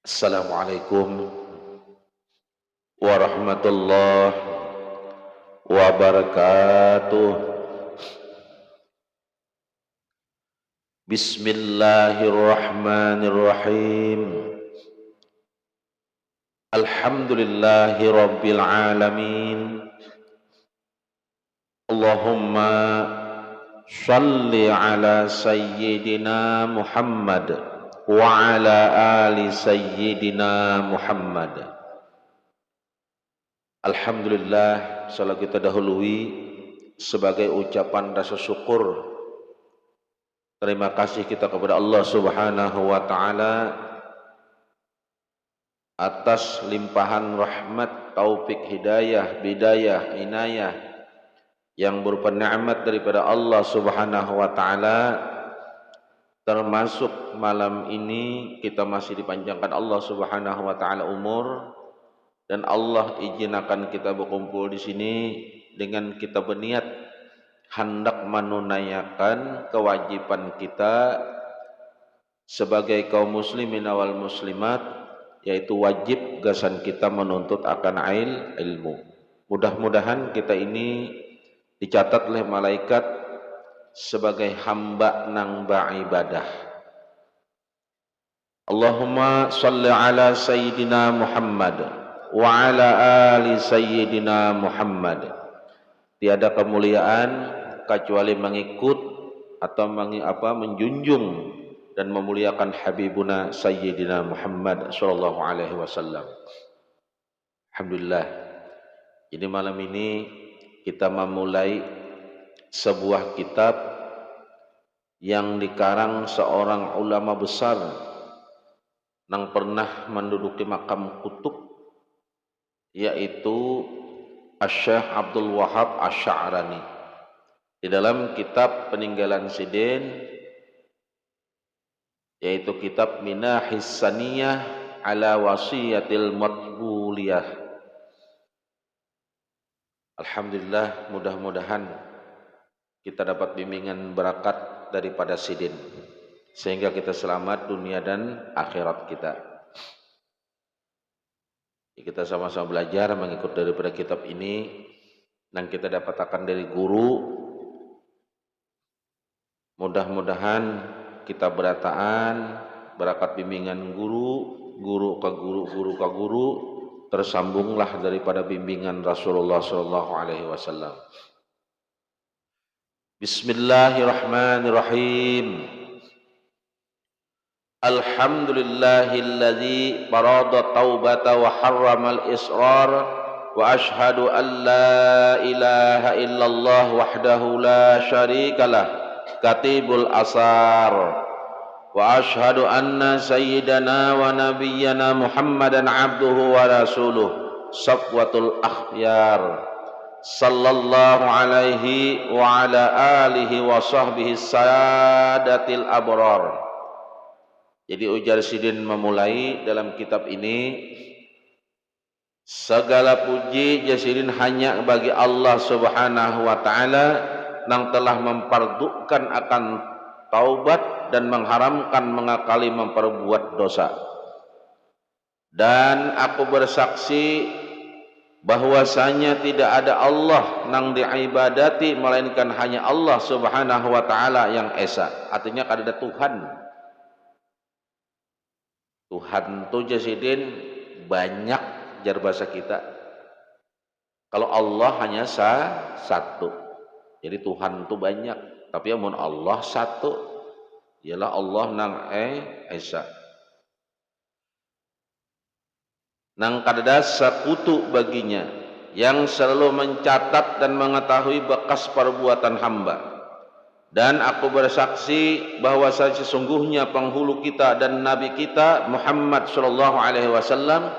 Assalamualaikum warahmatullahi wabarakatuh. Bismillahirrahmanirrahim. Alhamdulillahi rabbil alamin. Allahumma shalli ala sayyidina Muhammad wa ala ali sayyidina Muhammad. Alhamdulillah, salat kita dahului sebagai ucapan rasa syukur. Terima kasih kita kepada Allah Subhanahu wa taala atas limpahan rahmat, taufik, hidayah, bidayah, inayah yang berupa nikmat daripada Allah Subhanahu wa taala. Termasuk malam ini kita masih dipanjangkan Allah Subhanahu wa taala umur, dan Allah izinkan kita berkumpul di sini dengan kita berniat hendak menunaikan kewajiban kita sebagai kaum muslimin wal muslimat, yaitu wajib gasan kita menuntut akan ilmu. Mudah-mudahan kita ini dicatat oleh malaikat sebagai hamba nang beribadah. Allahumma shalli ala sayyidina Muhammad wa ala ali sayyidina Muhammad. Tiada kemuliaan kecuali mengikut atau menjunjung dan memuliakan Habibuna Sayyidina Muhammad sallallahu alaihi wasallam. Alhamdulillah. Jadi malam ini kita memulai sebuah kitab yang dikarang seorang ulama besar yang pernah menduduki makam kutub, yaitu Asy-Syaikh Abdul Wahhab Asy-Sya'rani. Di dalam kitab peninggalan Sidin, yaitu kitab Minahis Saniyah ala Wasiyatil Matbuliyah. Alhamdulillah, mudah-mudahan kita dapat bimbingan barakat daripada Sidin sehingga kita selamat dunia dan akhirat kita. Kita sama-sama belajar mengikut daripada kitab ini dan kita dapatkan dari guru. Mudah-mudahan kita berataan berakat bimbingan guru ke guru, tersambunglah daripada bimbingan Rasulullah sallallahu alaihi wasallam. Bismillahirrahmanirrahim. Alhamdulillahilladzi farada taubata wa harramal israr, wa ashhadu an la ilaha illallah wahdahu la syarikalah katibul asar, wa ashhadu anna sayyidana wa nabiyyana Muhammadan abduhu wa rasuluh safwatul akhyar sallallahu alaihi wa ala alihi wa sahbihi sadatil abrar. Jadi ujar Sidin memulai dalam kitab ini, segala puji jasidin hanya bagi Allah Subhanahu wa taala yang telah memperdukan akan taubat dan mengharamkan mengakali memperbuat dosa. Dan aku bersaksi bahwasanya tidak ada Allah yang diibadati melainkan hanya Allah Subhanahu wa taala yang esa. Artinya kada ada Tuhan. Tuhan tu jasidin banyak jar bahasa kita. Kalau Allah hanya satu. Jadi Tuhan itu banyak, tapi amun Allah satu, ialah Allah nang esa. Nang kadada sekutu baginya, yang selalu mencatat dan mengetahui bekas perbuatan hamba. Dan aku bersaksi bahwa sesungguhnya penghulu kita dan nabi kita Muhammad sallallahu alaihi wasallam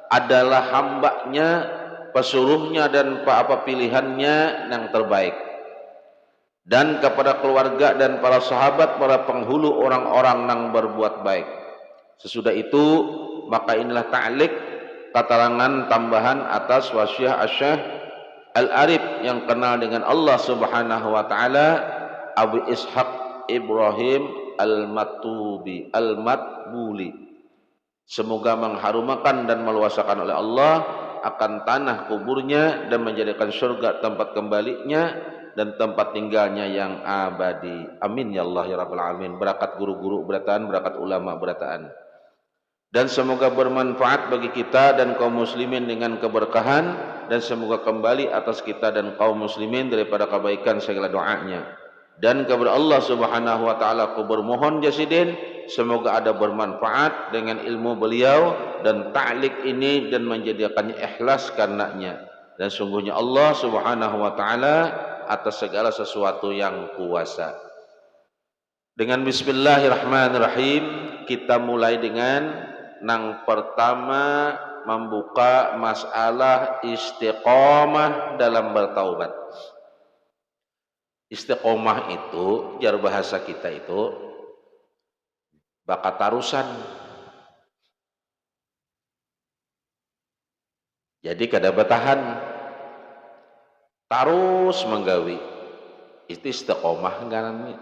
adalah hambanya, pesuruhnya dan apa pilihannya yang terbaik. Dan kepada keluarga dan para sahabat, para penghulu orang-orang yang berbuat baik. Sesudah itu maka inilah ta'liq keterangan tambahan atas wasiat Asy-Syaikh Al-Arif yang kenal dengan Allah Subhanahu wa taala, Abu Ishaq Ibrahim al-matubi al-matbuli. Semoga mengharumakan dan meluasakan oleh Allah akan tanah kuburnya dan menjadikan surga tempat kembalinya dan tempat tinggalnya yang abadi. Amin ya Allah ya Rabbal Alamin. Berkat guru-guru berataan, berkat ulama berataan. Dan semoga bermanfaat bagi kita dan kaum muslimin dengan keberkahan, dan semoga kembali atas kita dan kaum muslimin daripada kebaikan segala doanya. Dan kepada Allah Subhanahu wa taala aku bermohon jasidin, semoga ada bermanfaat dengan ilmu beliau dan ta'liq ini dan menjadikannya ikhlas karenanya. Dan sungguhnya Allah Subhanahu wa taala atas segala sesuatu yang kuasa. Dengan bismillahirrahmanirrahim kita mulai dengan nang pertama membuka masalah istiqomah dalam bertaubat. Istiqomah itu jar bahasa kita itu bakat tarusan. Jadi kada bertahan, tarus menggawi. Itu istiqomah ngaranna.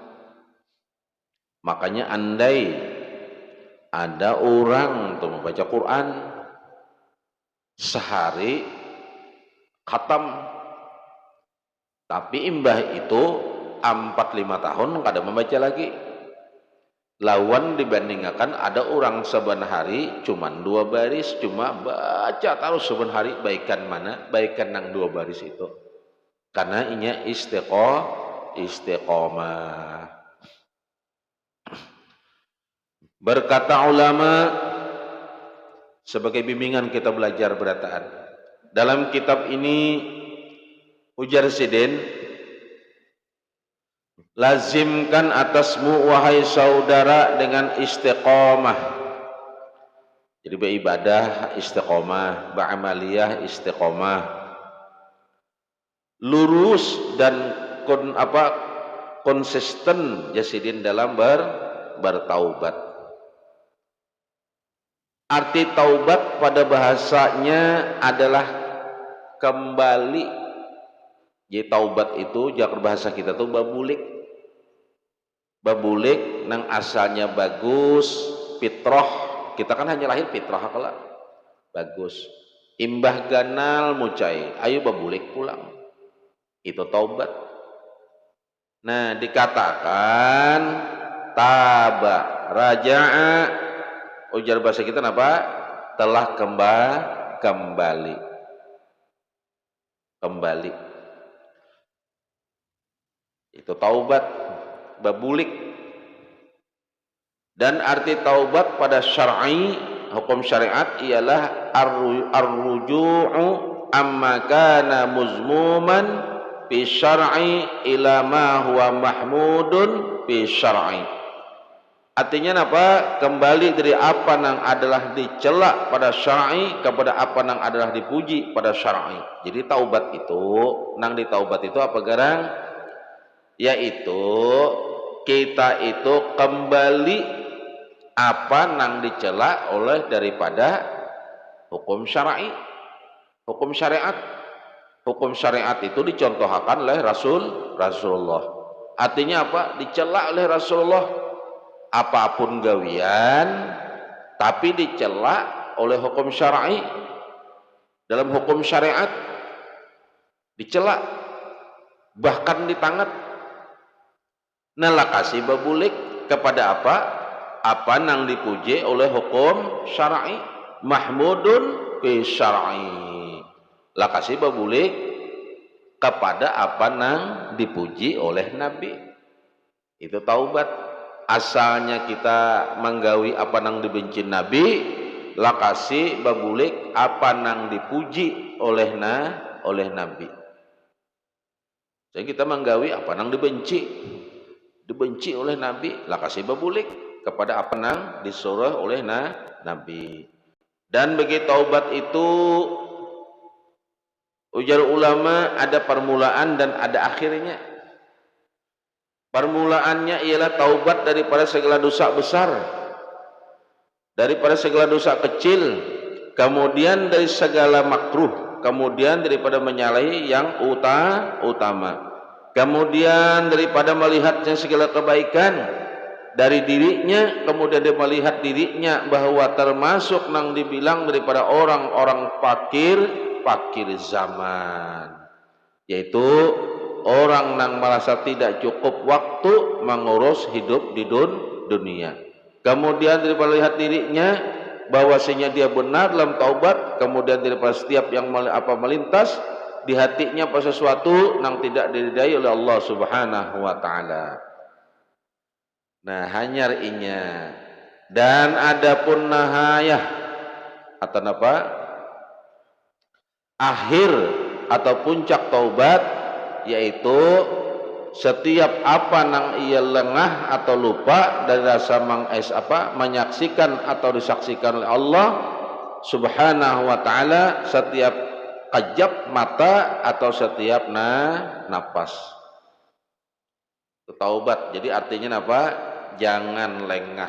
Makanya andai ada orang tuh membaca Quran sehari khatam, tapi imbah itu 4-5 tahun kada membaca lagi. Lawan dibandingkan ada orang saban hari cuman 2 baris, cuma baca terus saban hari, baikan mana? Baikan nang 2 baris itu. Karena inya istiqomah. Berkata ulama sebagai bimbingan kita belajar berataan. Dalam kitab ini ujar sidin, lazimkan atasmu wahai saudara dengan istiqomah. Jadi beribadah istiqomah, beramaliyah istiqomah. Lurus dan konsisten jasidin dalam bertaubat. Arti taubat pada bahasanya adalah kembali. Jadi taubat itu jakar bahasa kita tuh babulik. Babulik nang asalnya bagus, fitrah. Kita kan hanya lahir fitrah kala. Bagus. Imbah ganal mucai, ayo babulik pulang. Itu taubat. Nah, dikatakan taba, raja'a, ujar bahasa kita apa? Telah kembali. Itu taubat, babulik. Dan arti taubat pada syar'i, hukum syariat ialah ar-ruju'u amma kana muzmuman fi syar'i ila ma huwa mahmudun fi syar'i. Artinya apa? Kembali dari apa yang adalah dicela pada syar'i kepada apa yang adalah dipuji pada syar'i. Jadi taubat itu, nang di taubat itu apa garang? Yaitu kita itu kembali apa nang dicela oleh daripada hukum syar'i, hukum syariat. Hukum syariat itu dicontohkan oleh Rasulullah. Artinya apa? Dicela oleh Rasulullah. Apapun gawian tapi dicela oleh hukum syar'i. Dalam hukum syariat dicela, bahkan ditangat. Nalakasi babulik kepada apa nang dipuji oleh hukum syar'i, mahmudun fi syar'i. Lakasi babulik kepada apa nang dipuji oleh Nabi. Itu taubat. Asalnya kita menggawi apa nang dibenci Nabi, lakasi babulik apa nang dipuji oleh Nabi. Jadi kita menggawi apa nang dibenci oleh Nabi, lakasi babulik kepada apa nang disuruh oleh Nabi. Dan bagi taubat itu ujar ulama ada permulaan dan ada akhirnya. Permulaannya ialah taubat daripada segala dosa besar, daripada segala dosa kecil, kemudian dari segala makruh, kemudian daripada menyalahi yang utama, kemudian daripada melihatnya segala kebaikan, dari dirinya, kemudian dia melihat dirinya bahwa termasuk nang dibilang daripada orang-orang fakir zaman, yaitu orang nang merasa tidak cukup waktu mengurus hidup di dunia. Kemudian dia melihat dirinya bahwasanya dia benar dalam taubat, kemudian daripada setiap yang melintas di hatinya pada sesuatu yang tidak diridai oleh Allah Subhanahu wa taala. Nah, hanyar inya. Dan adapun nahayah atau apa? Akhir atau puncak taubat, yaitu setiap apa nang ia lengah atau lupa dari rasa menyaksikan atau disaksikan oleh Allah Subhanahu wa taala setiap kejap mata atau setiap napas. Taubat. Jadi artinya apa? Jangan lengah.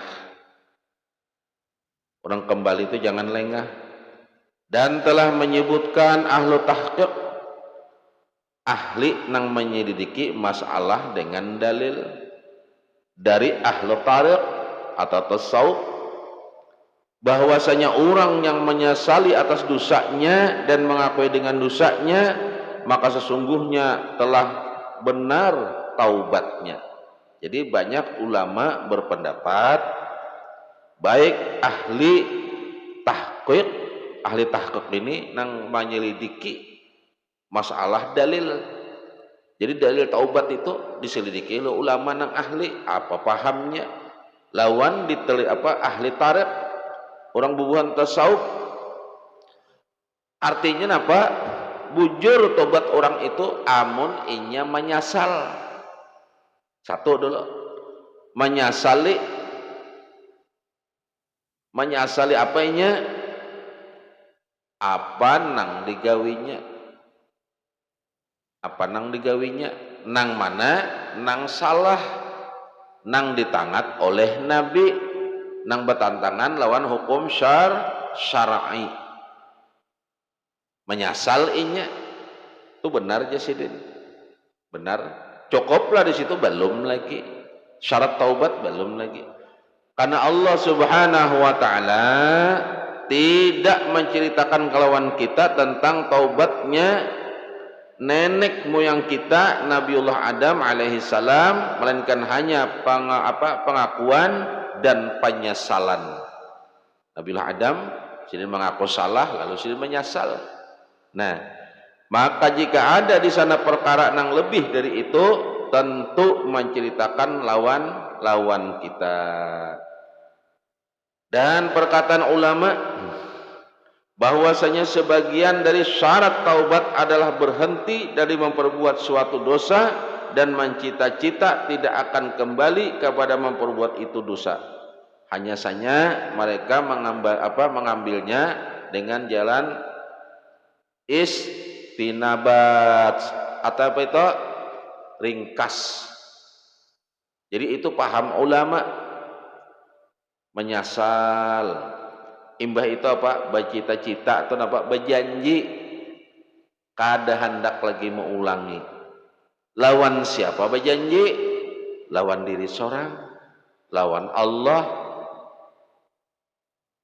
Orang kembali itu jangan lengah. Dan telah menyebutkan ahlu tahqiq, ahli nang menyelidiki masalah dengan dalil, dari ahlu tariq atau tasawuf, bahwasanya orang yang menyesali atas dosanya dan mengakui dengan dosanya, maka sesungguhnya telah benar taubatnya. Jadi banyak ulama berpendapat, baik ahli tahqiq ini nang menyelidiki masalah dalil. Jadi dalil taubat itu diselidiki oleh ulama nang ahli, apa pahamnya, lawan ahli tarik, orang bubuhan tasawuf. Artinya apa? Bujur tobat orang itu amun inya menyasal. Satu dulu, menyasali apa inya? Apa nang digawinya? Apa nang digawinya? Nang mana? Nang salah, nang ditangat oleh Nabi, nang bertantangan lawan hukum syar'i. Menyasal inya itu benar Jasidin, benar. Cukuplah di situ, belum lagi syarat taubat, belum lagi. Karena Allah Subhanahu wa taala tidak menceritakan kelawan kita tentang taubatnya nenek moyang kita Nabiullah Adam alaihi salam, melainkan hanya pengakuan dan penyesalan. Nabiullah Adam sini mengaku salah, lalu sini menyesal. Nah, maka jika ada di sana perkara yang lebih dari itu, tentu menceritakan lawan kita. Dan perkataan ulama bahwasanya sebagian dari syarat taubat adalah berhenti dari memperbuat suatu dosa dan mencita-cita tidak akan kembali kepada memperbuat itu dosa. Hanya saja mereka mengambilnya dengan jalan istinabat atau apa itu? Ringkas. Jadi itu paham ulama. Menyasal, imbah itu apa? Bercita-cita atau apa? Berjanji kada hendak lagi mengulangi. Lawan siapa berjanji? Lawan diri seorang, lawan Allah.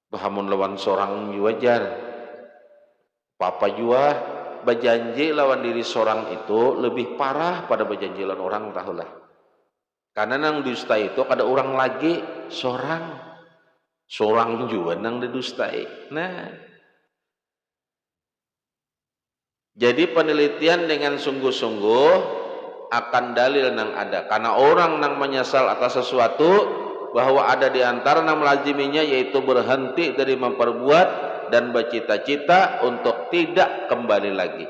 Bahamun lawan seorang wajar. Papa jua berjanji lawan diri seorang itu lebih parah pada berjanji lawan orang, tahulah. Karena nang dusta itu kada orang lagi seorang juga nang didustai. Nah, jadi penelitian dengan sungguh-sungguh akan dalil nang ada. Karena orang nang menyesal atas sesuatu, bahwa ada di antara nang melaziminya yaitu berhenti dari memperbuat dan bercita-cita untuk tidak kembali lagi.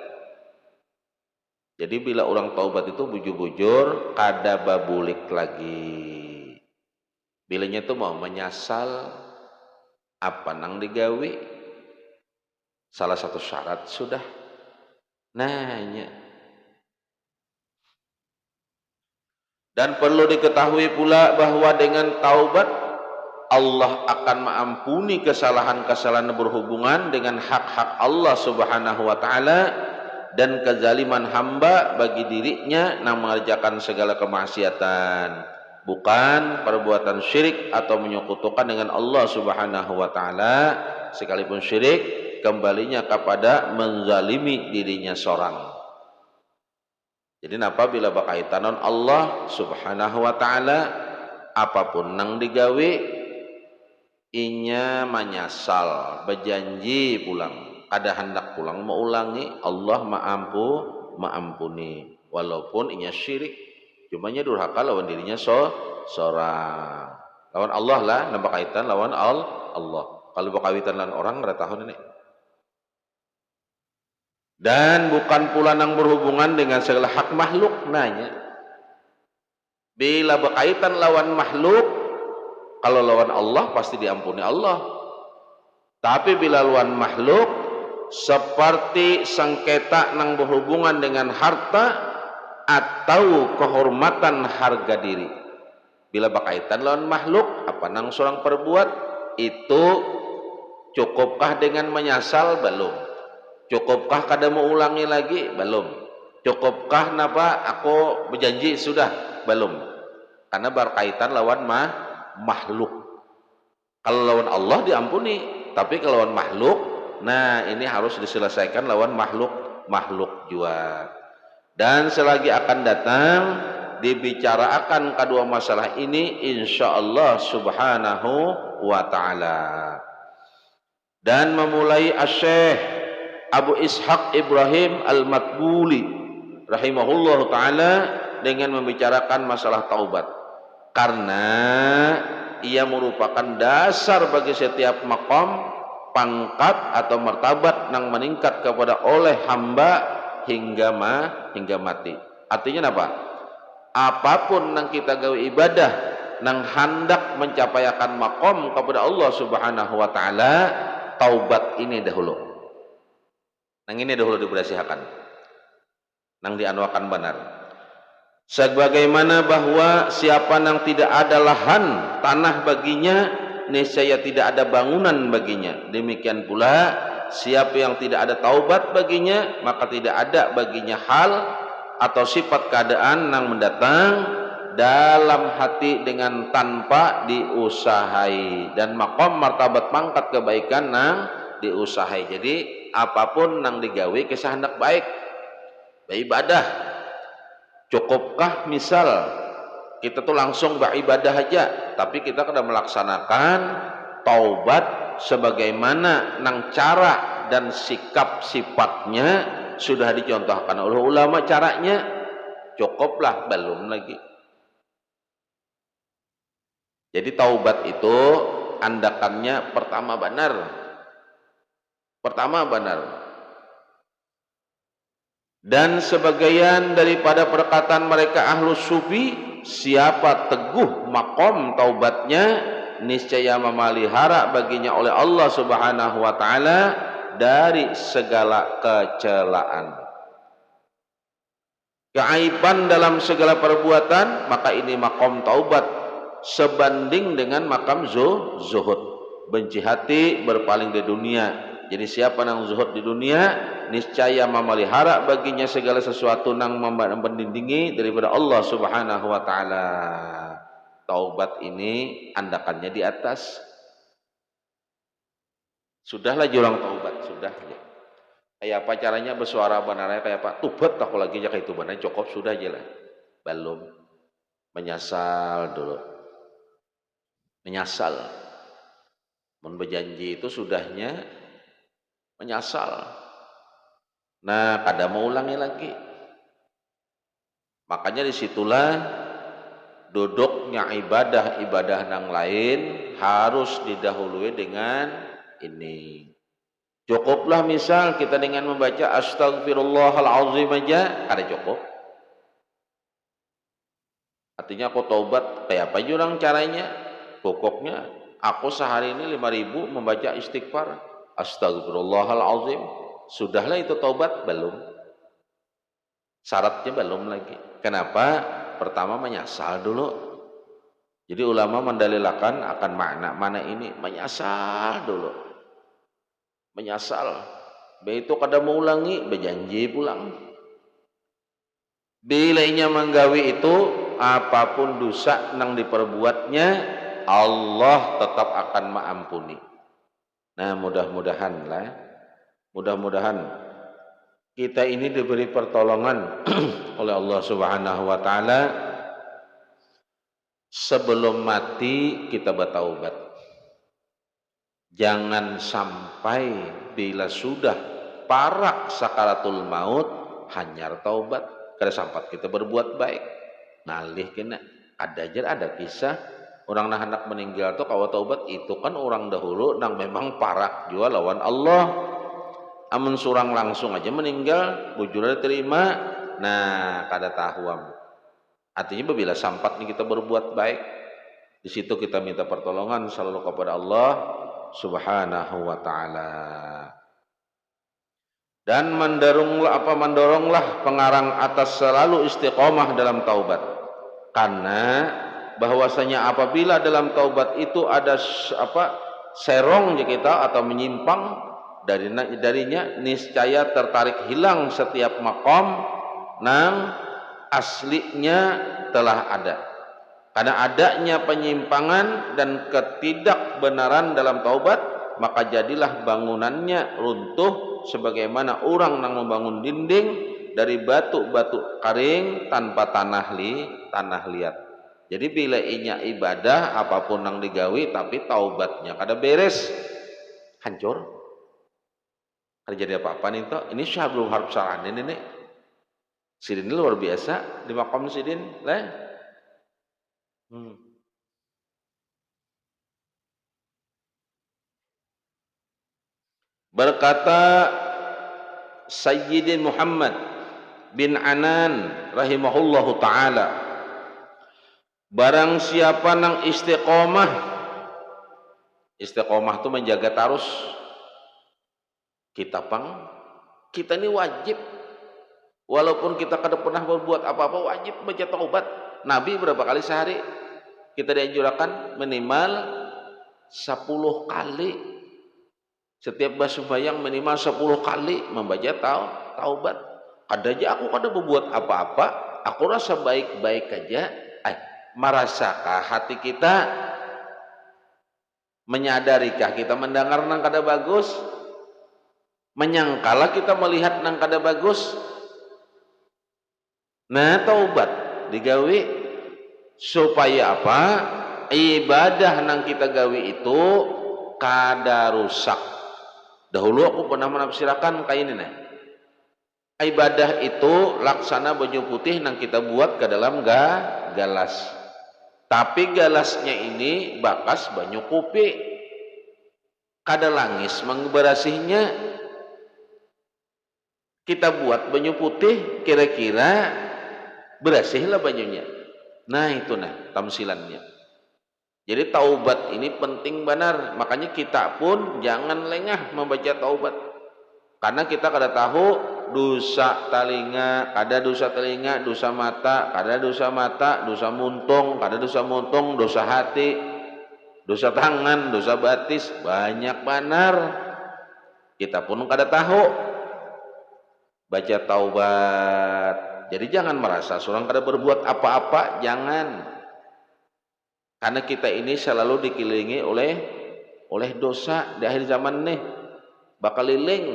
Jadi bila orang taubat itu bujur-bujur kada babulik lagi. Bilanya itu mau menyesal apa nang digawi, salah satu syarat sudah nanya. Dan perlu diketahui pula bahwa dengan taubat Allah akan mengampuni kesalahan-kesalahan berhubungan dengan hak-hak Allah Subhanahu wa taala dan kezaliman hamba bagi dirinya yang mengerjakan segala kemaksiatan. bukan perbuatan syirik atau menyekutukan dengan Allah Subhanahu wa taala. Sekalipun syirik kembalinya kepada menzalimi dirinya seorang. Jadi apabila berkaitan dengan Allah Subhanahu wa taala, apapun nang digawe inya menyasal, berjanji pulang, kada hendak pulang mau ulangi, Allah maampuni walaupun inya syirik, cumanya durhaka lawan dirinya seorang. Lawan Allah lah, nambah kaitan lawan Allah. Kalau berkaitan lawan orang nggak tahu ini. Dan bukan pula nang berhubungan dengan segala hak makhluk nanya. Bila berkaitan lawan makhluk, kalau lawan Allah pasti diampuni Allah. Tapi bila lawan makhluk, seperti sengketa nang berhubungan dengan harta atau kehormatan harga diri. Bila berkaitan lawan makhluk, apa nang seorang perbuat, itu cukupkah dengan menyesal? Belum. Cukupkah kada mau ulangi lagi? Belum. Cukupkah napa aku berjanji? Sudah. Belum. Karena berkaitan lawan makhluk. Kalau lawan Allah diampuni, tapi kalau lawan makhluk, nah ini harus diselesaikan lawan makhluk juga. Dan selagi akan datang dibicarakan kedua masalah ini insyaallah subhanahu wa ta'ala. Dan memulai Asy-Syaikh Abu Ishaq Ibrahim Al-Matbuli rahimahullah ta'ala dengan membicarakan masalah taubat, karena ia merupakan dasar bagi setiap maqam, pangkat atau martabat yang meningkat kepada oleh hamba hingga mati. Artinya apa? Apapun yang kita gawe ibadah nang hendak mencapayakan maqam kepada Allah Subhanahu wa taala, taubat ini dahulu. Nang ini dahulu diberasihakan. Nang dianwakan benar. Sebagaimana bahwa siapa yang tidak ada lahan tanah baginya, niscaya tidak ada bangunan baginya. Demikian pula siapa yang tidak ada taubat baginya, maka tidak ada baginya hal atau sifat keadaan yang mendatang dalam hati dengan tanpa diusahai, dan maqam martabat pangkat kebaikan nang diusahai. Jadi apapun nang digawe kisah hendak baik, beribadah. Cukupkah misal kita tuh langsung beribadah aja, tapi kita kena melaksanakan taubat sebagaimana nang cara dan sikap sifatnya sudah dicontohkan oleh ulama caranya, cukuplah? Belum lagi. Jadi taubat itu andakannya pertama benar. Dan sebagian daripada perkataan mereka ahlus sufi, siapa teguh maqam taubatnya, niscaya memelihara baginya oleh Allah Subhanahu wa taala dari segala kecelaan, keaiban dalam segala perbuatan, maka ini maqam taubat sebanding dengan maqam zuhud, benci hati, berpaling dari dunia. Jadi siapa yang zuhud di dunia, niscaya memelihara baginya segala sesuatu yang mendindingi daripada Allah Subhanahu wa taala. Taubat ini andakannya di atas. Sudahlah jurang taubat, sudah. Kayak apa caranya bersuara benarnya kayak apa? Tubat aku lagi kayak itu benar, cukup sudah aja lah. Belum. Menyesal dulu. Menyesal. Berjanji itu sudahnya menyesal. Nah, kada mau ulangi lagi. Makanya disitulah duduknya ibadah yang lain harus didahului dengan ini. Cukuplah misal kita dengan membaca astagfirullahalazim aja, kada cukup. Artinya aku taubat, kayak apa jurang caranya? Pokoknya aku sehari ini 5.000 membaca istighfar, astagfirullahalazim. Sudahlah itu taubat? Belum. Syaratnya belum lagi. Kenapa? Pertama menyesal dulu. Jadi ulama mendalilkan akan mana ini, menyesal dulu. Menyesal. Begitu kada mau ulangi, berjanji pulang. Bilainya menggawi itu apapun dosa nang diperbuatnya, Allah tetap akan mengampuni. Nah, mudah-mudahan kita ini diberi pertolongan oleh Allah Subhanahu wa taala. Sebelum mati kita bertaubat. Jangan sampai bila sudah parak sakaratul maut hanyar taubat. Kada sampat kita berbuat baik. Nalih kena ada kisah orang nah anak meninggal tuh kawa taubat itu kan orang dahulu nang memang parak jua lawan Allah. Amun surang langsung aja meninggal, bujurnya diterima. Nah, kada tahuam. Artinya bila sampat nih kita berbuat baik, di situ kita minta pertolongan selalu kepada Allah Subhanahu wa taala. Dan mendoronglah pengarang atas selalu istiqomah dalam taubat. Karena bahwasanya apabila dalam taubat itu ada serong kita atau menyimpang darinya, niscaya tertarik hilang setiap makom nang aslinya telah ada. Karena adanya penyimpangan dan ketidakbenaran dalam taubat, maka jadilah bangunannya runtuh sebagaimana orang nang membangun dinding dari batu-batu kering tanpa tanah liat. Jadi bila inya ibadah apapun nang digawi tapi taubatnya kada beres, hancur. Kada jadi apa-apa nih toh. Ini Syahrul Harb Saran ini nih. Sidin ini luar biasa di makam Sidin lah. Berkata Sayyidin Muhammad bin Anan rahimahullahu ta'ala, barang siapa nang istiqomah itu menjaga tarus kita ini wajib, walaupun kita kada pernah berbuat apa-apa, wajib baca taubat. Nabi berapa kali sehari kita dianjurkan minimal 10 kali. Setiap sembahyang minimal 10 kali membaca taubat. Ada aja aku kada berbuat apa-apa, aku rasa baik-baik aja. Merasakah hati kita? Menyadarikah kita mendengar nang kada bagus? Menyangkalah kita melihat nang kada bagus? Nah, taubat digawi supaya apa? Ibadah nang kita gawi itu kada rusak. Dahulu aku pernah menafsirkan kayak ini nih. Ibadah itu laksana baju putih nang kita buat ke dalam galas. Tapi galasnya ini bakas banyu kopi. Kada langis mengberasihnya. Kita buat banyu putih, kira-kira berasihlah banyunya. Nah, itu tamsilannya. Jadi taubat ini penting benar. Makanya kita pun jangan lengah membaca taubat. Karena kita kada tahu dosa telinga, kada dosa telinga, dosa mata, kada dosa mata, dosa muntung, kada dosa muntung, dosa hati, dosa tangan, dosa batis, banyak benar. Kita pun kada tahu. Baca taubat. Jadi jangan merasa seorang kada berbuat apa-apa, jangan. Karena kita ini selalu dikelilingi oleh dosa di akhir zaman nih. Bakal liling.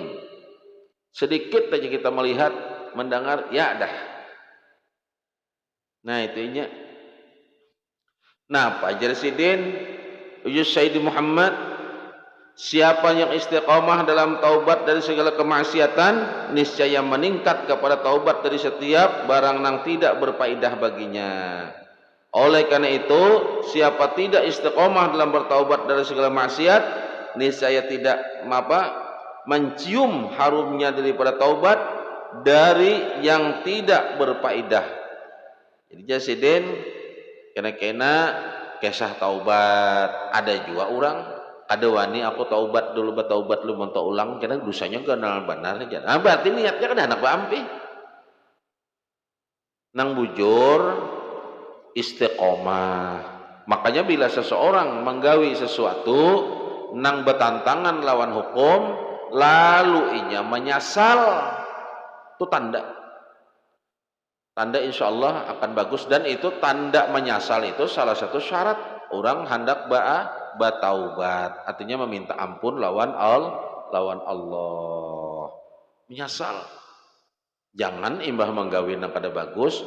Sedikit aja kita melihat, mendengar, ya dah. Nah, itunya. Nah, Pak Jarsidin, Ujus Sayyidi Muhammad, siapa yang istiqamah dalam taubat dari segala kemaksiatan, niscaya meningkat kepada taubat dari setiap barang yang tidak berfaedah baginya. Oleh karena itu, siapa tidak istiqamah dalam bertaubat dari segala maksiat, niscaya tidak mencium harumnya daripada taubat dari yang tidak berfaedah. Jadi Jasidin kena kisah taubat. Ada juga orang ada wani aku taubat dulu bertaubat lu mau ulang karena dosanya kenal benar aja. Nah, berarti niatnya kan anak bampi. Nang bujur istiqomah. Makanya bila seseorang menggawi sesuatu nang bertantangan lawan hukum, lalu inya menyesal, itu tanda insya Allah akan bagus. Dan itu tanda menyesal itu salah satu syarat orang hendak bataubat, artinya meminta ampun lawan Allah. Menyesal, jangan imbah menggawin yang kada bagus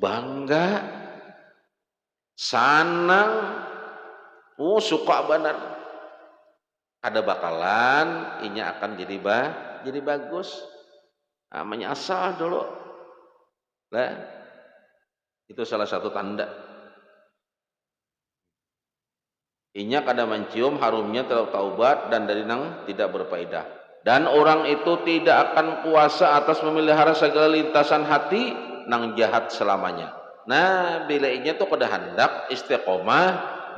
bangga sanang suka benar, ada bakalan inya akan jadi bagus. Nah, menyesal dulu lah, itu salah satu tanda inya kada mencium harumnya taubat dan dari nang tidak berfaedah. Dan orang itu tidak akan kuasa atas memelihara segala lintasan hati nang jahat selamanya. Nah, bila inya tuh kada hendak istiqomah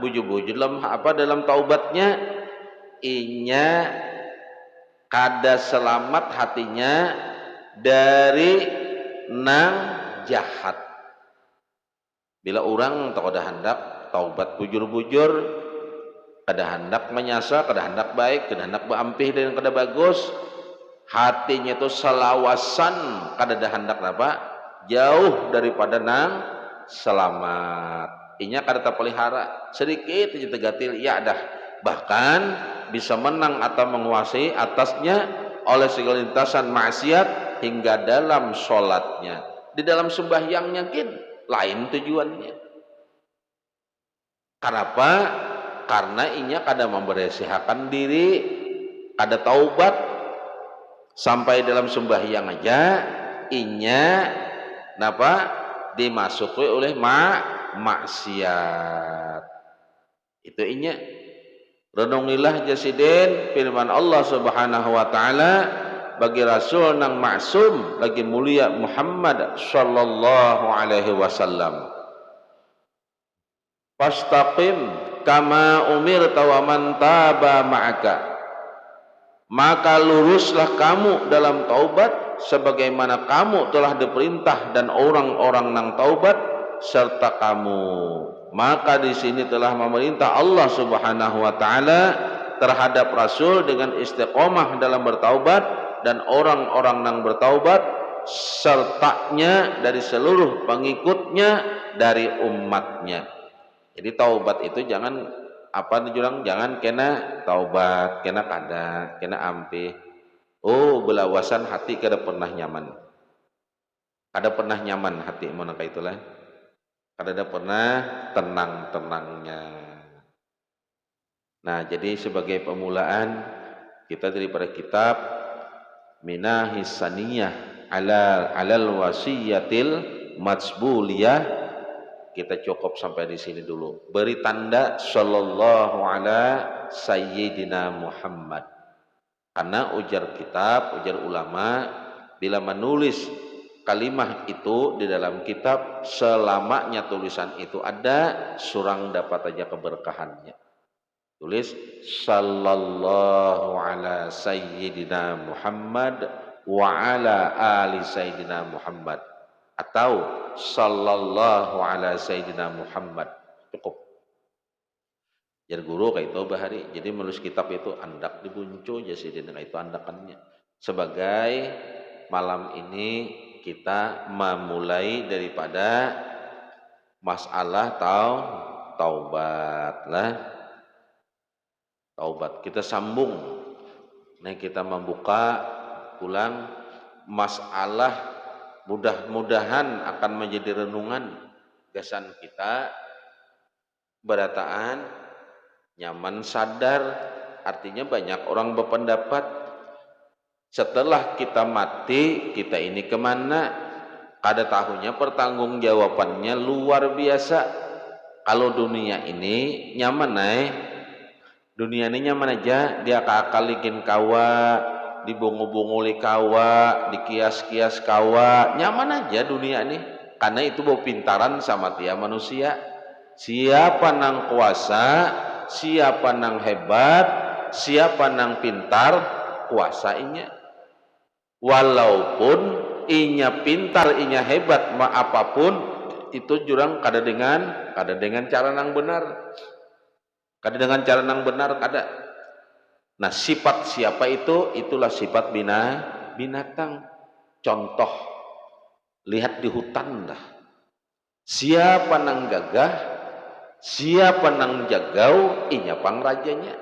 bujur-bujur dalam taubatnya, inya kada selamat hatinya dari nang jahat. Bila orang tak kada hendak taubat bujur-bujur, kada hendak menyesal, kada hendak baik, kada hendak berampih dan kada bagus, hatinya itu selawasan kada ada hendak apa jauh daripada nang selamat. Inya kada terpelihara sedikit aja tegatil ya dah, bahkan bisa menang atau menguasai atasnya oleh segala lintasan maksiat hingga dalam sholatnya, di dalam sembahyangnya kin lain tujuannya. Kenapa? Karena inya kada memberesihakan diri, kada taubat sampai dalam sembahyang aja inya napa dimasuki oleh maksiat. Itu inya renungilah jasidin firman Allah Subhanahu wa taala bagi rasul nang maksum lagi mulia Muhammad sallallahu alaihi wasallam. Fastaqim kama umirta wa man taba ma'aka, maka luruslah kamu dalam taubat sebagaimana kamu telah diperintah dan orang-orang nang taubat serta kamu. Maka di sini telah memerintah Allah Subhanahu wa taala terhadap rasul dengan istiqomah dalam bertaubat dan orang-orang nang bertaubat sertanya dari seluruh pengikutnya dari umatnya. Jadi taubat itu jangan jangan kena taubat, kena kada, kena ampih. Oh, belawasan hati kada pernah nyaman. Kada pernah nyaman hati mana ka itulah. Kada ada pernah tenang-tenangnya. Nah, jadi sebagai pemulaan kita daripada kitab Minahis Saniyah alal wasiyatil matsbuliyah, kita cukup sampai di sini dulu. Beri tanda sallallahu ala sayyidina Muhammad. Karena ujar kitab, ujar ulama, bila menulis kalimah itu di dalam kitab, selamanya tulisan itu ada, surang dapat aja keberkahannya. Tulis sallallahu ala sayyidina Muhammad wa ala ali sayyidina Muhammad, atau sallallahu ala sayyidina Muhammad, cukup. Jar guru kayak itu bahari. Jadi menulis kitab itu andak dibuncu jasidin itu andakannya. Sebagai malam ini kita memulai daripada masalah taubat lah. Taubat kita sambung. Nah, kita membuka ulang masalah, mudah-mudahan akan menjadi renungan gasan kita berataan nyaman sadar. Artinya banyak orang berpendapat setelah kita mati kita ini kemana, kada tahunya pertanggungjawabannya luar biasa. Kalau dunia ini nyaman dunia ini nyaman aja, dia kakalikin kawa, dibungu-bunguli kawa, dikias-kias kawa, nyaman aja dunia ini. Karena itu bawa pintaran sama tiap manusia. Siapa nang kuasa, siapa nang hebat, siapa nang pintar, kuasa inya. Walaupun inya pintar, inya hebat, apapun itu jurang kada dengan cara nang benar. Kada dengan cara nang benar kada. Nah, sifat siapa itu? Itulah sifat binatang. Contoh lihat di hutan dah. Siapa nang gagah, siapa nang jagau, inya pang rajanya.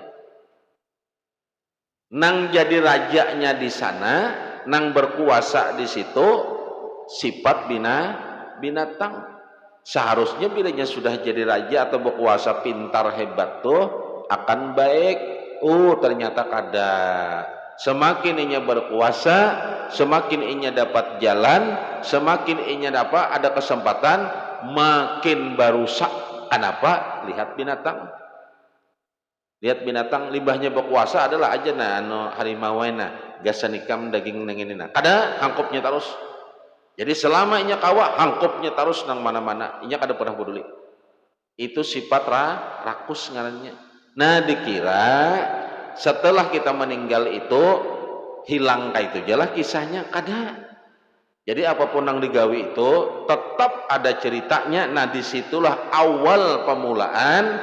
Nang jadi rajanya di sana, nang berkuasa di situ, sifat binatang. Seharusnya bilanya sudah jadi raja atau berkuasa pintar hebat tuh akan baik. Ternyata kada. Semakin inya berkuasa, semakin inya dapat jalan, semakin inya dapat ada kesempatan, makin barusak. Kenapa? Lihat binatang. Lihat binatang, limbahnya berkuasa adalah aja harimau gasan ikam daging nenginina. Kada hangkupnya terus. Jadi selama inya kawa hangkupnya terus nang mana-mana, inya kada pernah peduli. Itu sifat rakus ngarannya. Nah, dikira setelah kita meninggal itu hilang kayak itu jelas kisahnya kada. Jadi apapun yang digawi itu tetap ada ceritanya. Nah, disitulah awal pemulaan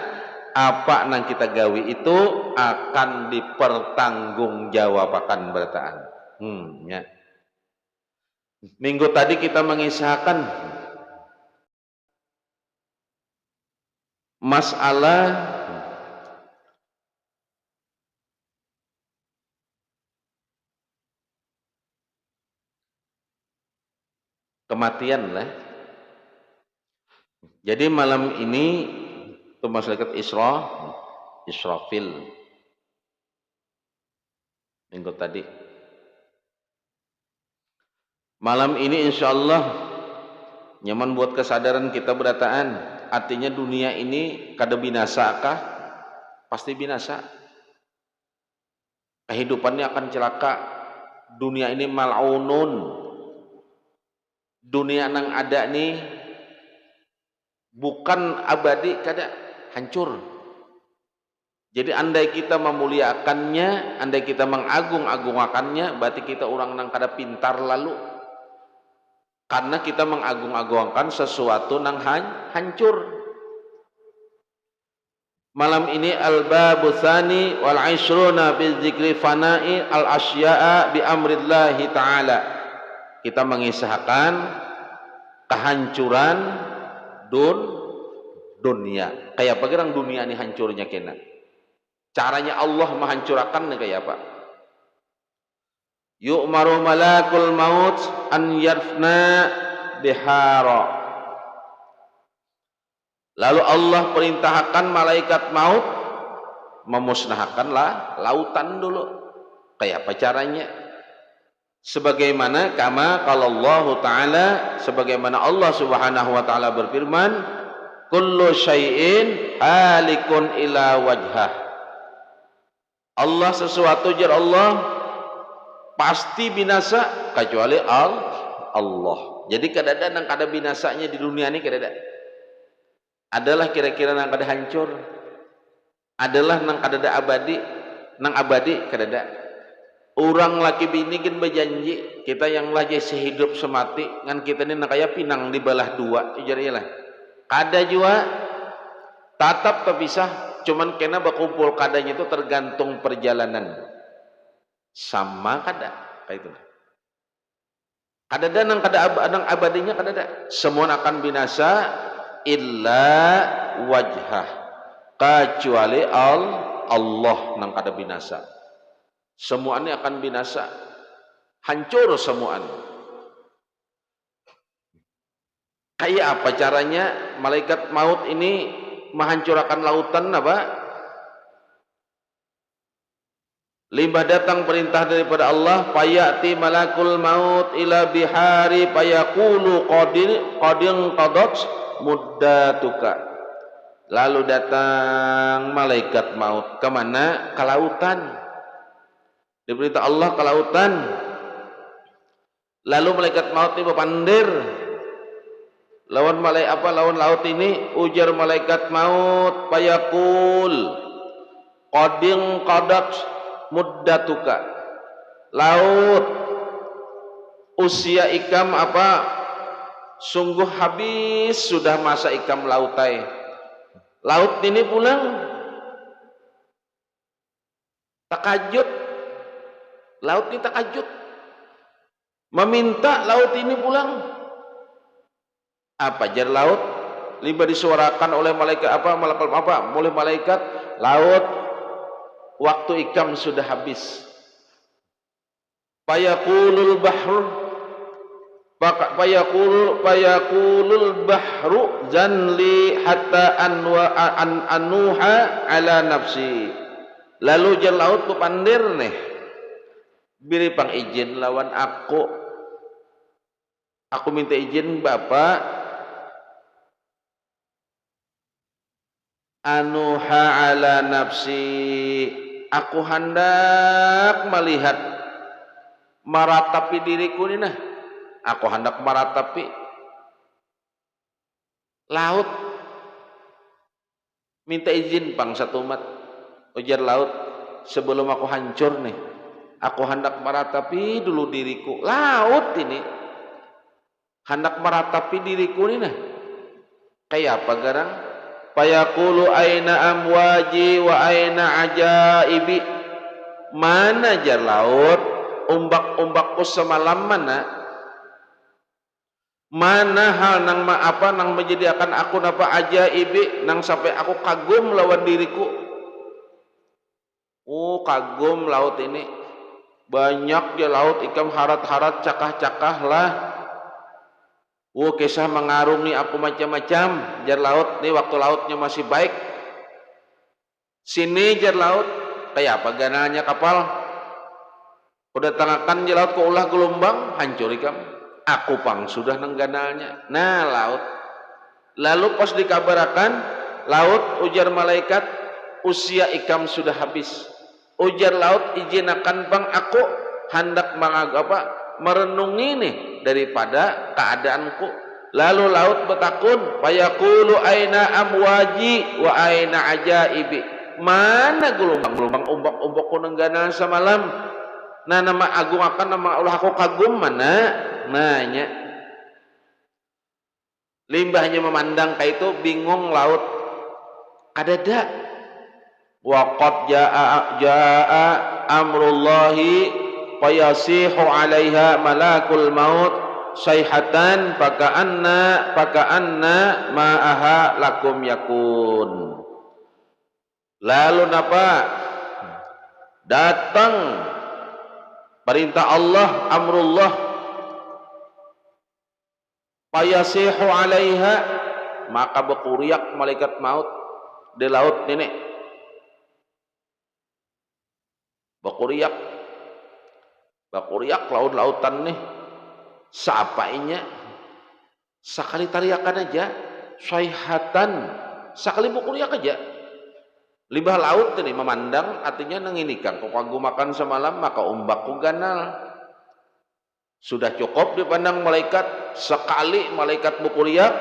apa nang kita gawi itu akan dipertanggungjawabkan bertaan. Ya. Minggu tadi kita mengisahkan masalah kematian lah. Jadi malam ini itu malaikat Israfil minggu tadi. Malam ini insya Allah nyaman buat kesadaran kita berataan. Artinya dunia ini kada binasa kah? Pasti binasa. Kehidupannya akan celaka. Dunia ini mal'unun. Dunia nang ada nih bukan abadi, kada hancur. Jadi andai kita memuliakannya, andai kita mengagung-agungkannya, berarti kita orang nang kada pintar lalu. Karena kita mengagung-agungkan sesuatu nang hancur. Malam ini al-babu tsani wal 'ishruna bi dzikri fana'i al-asya'a bi amrillahi ta'ala. Kita mengisahkan kehancuran dunia. Kayak apa gerang dunia ini hancurnya kena? Caranya Allah menghancurkan kayak apa? Yu'maru malakul maut an yarfna bihara. Lalu Allah perintahkan malaikat maut memusnahkanlah lautan dulu. Kayak apa caranya? Sebagaimana kama kalau Allah Ta'ala, sebagaimana Allah Subhanahu wa Ta'ala berfirman, kullu syai'in halikun ila wajhah. Allah sesuatu jar Allah pasti binasa kecuali Allah. Jadi kadang-kadang nang kada binasanya di dunia ini kadang-kadang adalah kira-kira nang kada hancur, adalah nang kada abadi, nang abadi kadang-kadang. Orang laki bini kan berjanji kita yang lagi sehidup semati ngan kita ini nang kaya pinang di belah dua jadilah. Kada juga tatap terpisah, cuman kena berkumpul kadanya itu tergantung perjalanan. Sama kada kayak itu. Kada nang kada nang abadinya kada. Semua akan binasa illa wajhah, kecuali Allah nang kada binasa. Semuanya akan binasa, hancur semuanya. Kayak apa caranya malaikat maut ini menghancurkan lautan apa? Limbah datang perintah daripada Allah, fayati malakul maut ila bihari fayaqulu qadin qadat muddatuka. Lalu datang malaikat maut kemana? Ke lautan. Diperintah Allah ke lautan. Lalu malaikat maut ini berpandir. Lawan laut ini ujar malaikat maut fayaqul qadin qadat muddatuka. Laut usia ikam apa? Sungguh habis sudah masa ikam lautai. Laut ini pulang takajud. Laut ini takajud meminta laut ini pulang. Apa jar laut? Limbah disuarakan oleh malaikat oleh malaikat laut, waktu ikam sudah habis. Fayaqulul bahru fayaqulul bahru zanli hatta anuha ala nafsi. Lalu jar laut pepandir nih, beri pang izin lawan aku minta izin Bapak anuha ala nafsi, aku hendak melihat maratapi diriku ini, aku hendak maratapi laut, minta izin pang satu umat. Ujar laut, sebelum aku hancur nih, aku hendak maratapi dulu diriku. Laut ini hendak maratapi diriku ini, kayak apa garang? Fayaqulu aina amwaji wa aina ajaibi. Mana jar laut umbak-umbakku semalam mana hal nang menjadikan aku napa ajaibi nang sampai aku kagum lawan diriku. Kagum laut ini, banyak dia laut ikam harat-harat cakah-cakah lah. Kisah mengarungi aku macam-macam jar laut nih, waktu lautnya masih baik. Sini jar laut, kayak apa ganalnya kapal, udah tangakan jar laut ke ulah gelombang, hancur ikam. Aku pang sudah nang ganalnya. Nah laut, lalu pas dikabarakan laut, ujar malaikat usia ikam sudah habis. Ujar laut, izinakan bang aku hendak merenungi nih daripada keadaanku. Lalu laut bertakun, fayaqulu aina amwaji wa aina ajaibi. Mana gelombang-gelombang ombak-ombakku nengganan semalam? Nah nama agung akan nama Allah aku kagum mana? Nanya. Limbahnya memandang kayak itu, bingung laut. Ada dak? Waqad jaa amrullahi fayasihu 'alaiha malakul maut sayhatan faka'anna ma'aha lakum yakun. Lalu napa? Datang perintah Allah, amrullah, fayasihu 'alaiha, maka berkuriak malaikat maut di laut nenek. Bakuriak laut-lautan nih, sapainya sekali tariakan aja, sayhatan, sekali bakuriak aja. Limbah laut ini memandang, artinya nenginikan kepagumakan semalam, maka ombakku ganal. Sudah cukup dipandang malaikat, sekali malaikat bakuriak,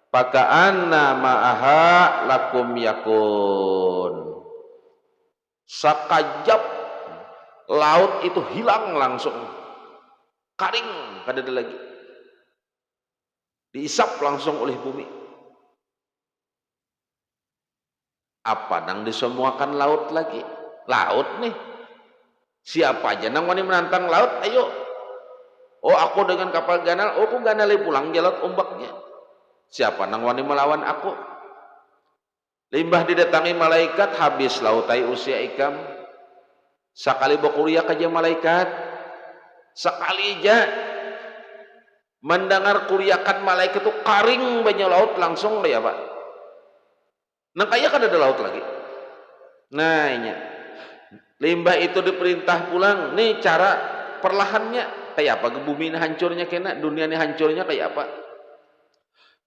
faka'anna ma'aha lakum yakun. Sakajap laut itu hilang langsung, karing kada ada lagi, diisap langsung oleh bumi. Apa nang disemuakan laut lagi? Laut nih, siapa aja nang wani menantang laut, ayo. Aku dengan kapal ganal, aku ganali pulang jalan ombaknya. Siapa nang wani melawan aku? Limbah didatangi malaikat, habis lautai usia ikam. Sekali bakuriak aja malaikat, sekali aja mendengar kuriakan malaikat itu karing banyak laut langsung ya Pak. Nah kayak kan ada laut lagi. Nah ini limbah itu diperintah pulang. Nih cara perlahannya kayak apa? Bumi ini hancurnya kena, dunia ini hancurnya kayak apa?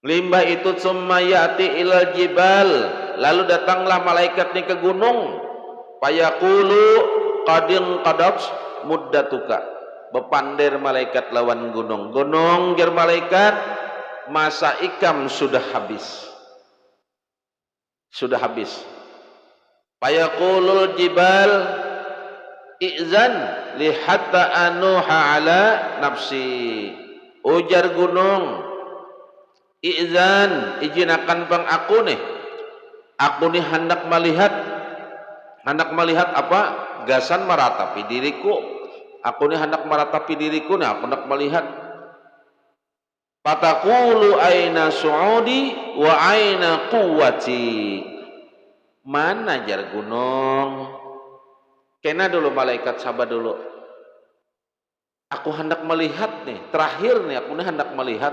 Limbah itu summa ya'ti ilal jibal, lalu datanglah malaikat nih ke gunung. Fayaqulu qadin qadabs muddatuka, bepandir malaikat lawan gunung. Gunung jar malaikat, masa ikam sudah habis. Sudah habis. Fayaqulul jibal i'zan li hatta anuha ala nafsi. Ujar gunung, izan, izinakan bang aku nih hendak melihat apa? Gasan meratapi diriku. Aku nih hendak meratapi diriku nih, aku hendak melihat. Fataqulu aina su'udi wa aina quwwati. Mana jar gunung? Kena dulu malaikat, sabar dulu. Aku hendak melihat nih, terakhir nih aku nih hendak melihat,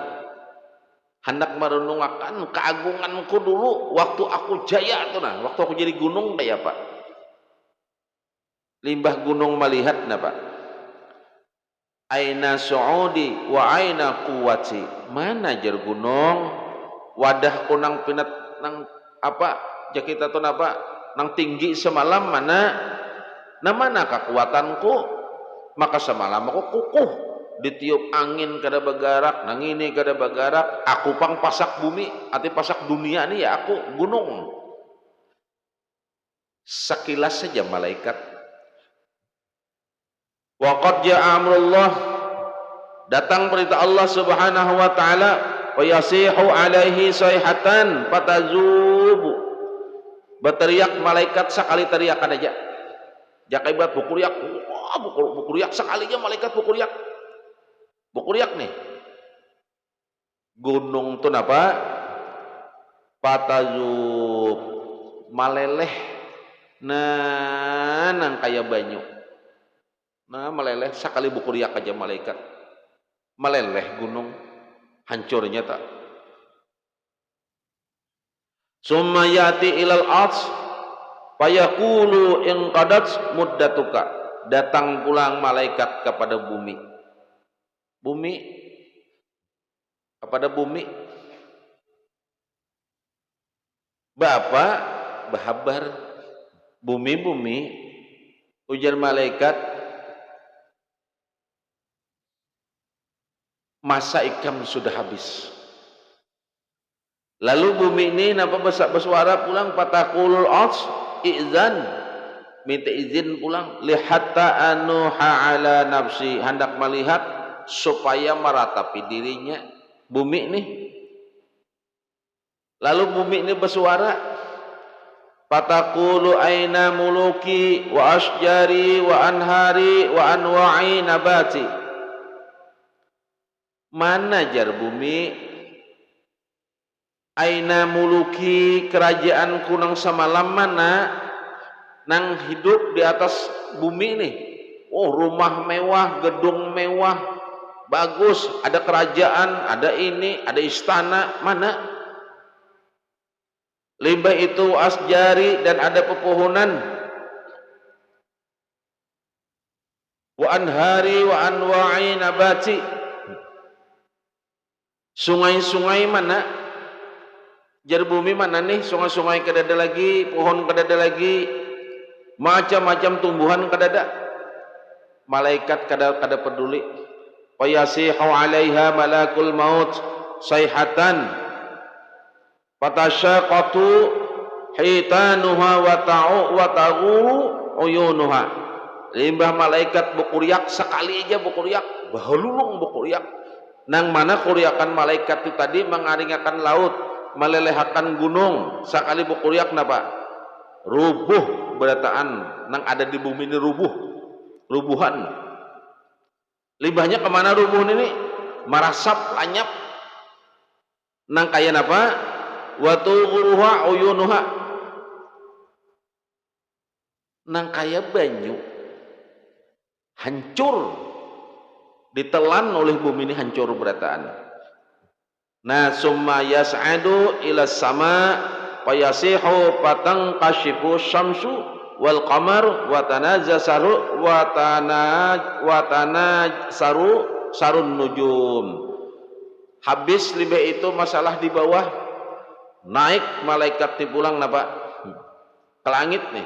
hendak merenungkan keagunganku dulu waktu aku jaya tuh nah, waktu aku jadi gunung kayak apa? Limbah gunung melihat napa? Aina su'udi wa aina quwwati. Mana jar gunung? Wadahku nang pinat nang apa? Jakita tuh napa? Nang tinggi semalam mana? Nah mana kekuatanku? Maka semalam aku kukuh ditiup angin kada bagarak, nang ini kada bagarak, aku pang pasak bumi, ati pasak dunia nih ya aku gunung. Sekilas saja malaikat. Waqad ja'a amrullah, datang perintah Allah Subhanahu wa taala, wa yasihu alaihi sayhatan fatazubu. Berteriak malaikat sekali teriakan aja. Jakaibat bukuriak, wah bukuriak sekali aja malaikat bukuriak. Bukuriak nih. Gunung tuh apa? Patazub, maleleh. Nah, nang kaya banyu. Nah, meleleh sekali bukuriak aja malaikat. Meleleh gunung, hancurnya tak. Summa yati ilal ars fayaqulu in qadat muddatuka. Datang pulang malaikat kepada bumi. Bumi kepada bumi. Bapak bahabar bumi ujar malaikat, masa ikam sudah habis. Lalu bumi ini napa bersuara pulang, pataqulul ars izan, minta izin pulang, lihatta anuha ala nafsi, hendak melihat supaya meratapi dirinya bumi ini. Lalu bumi ini bersuara, pataqulu aina muluki wa asjari wa anhari wa anwa'i nabati. Mana jar bumi? Aina muluki, kerajaanku nang semalam mana? Nang hidup di atas bumi nih. Oh, rumah mewah, gedung mewah, bagus, ada kerajaan, ada ini, ada istana, mana? Limbah itu asjari, dan ada pepohonan. Wa anhari wa anwa'i nabati. Sungai-sungai mana? Jar bumi mana nih? Sungai-sungai kadada lagi, pohon kadada lagi, macam-macam tumbuhan kadada. Malaikat kada peduli. Wa yasihu 'alaiha malakul maut sayhatan fatashaqatu hitanuha wa taghuru uyunuha. Limbah malaikat bukuriak sekali aja bukuriak, bahalulung bukuriak. Nang mana kuriakan malaikat itu tadi mengaringakan laut, melelehkan gunung, sekali bukuriak napa? Rubuh berataan nang ada di bumi ini rubuhan. Limbahnya kemana rubuh ini? Marasap, lanyap. Nang kaya napa? Wa tughuruha uyunuha. Nang kaya banyu. Hancur. Ditelan oleh bumi ini, hancur berataan. Nah, summa yas'adu ila sama fayasihu fatanqashifu syamsu wal qamar wa tanazasaru sarun nujum. Habis limbah itu masalah di bawah, naik malaikat dipulang napa? Ke langit nih.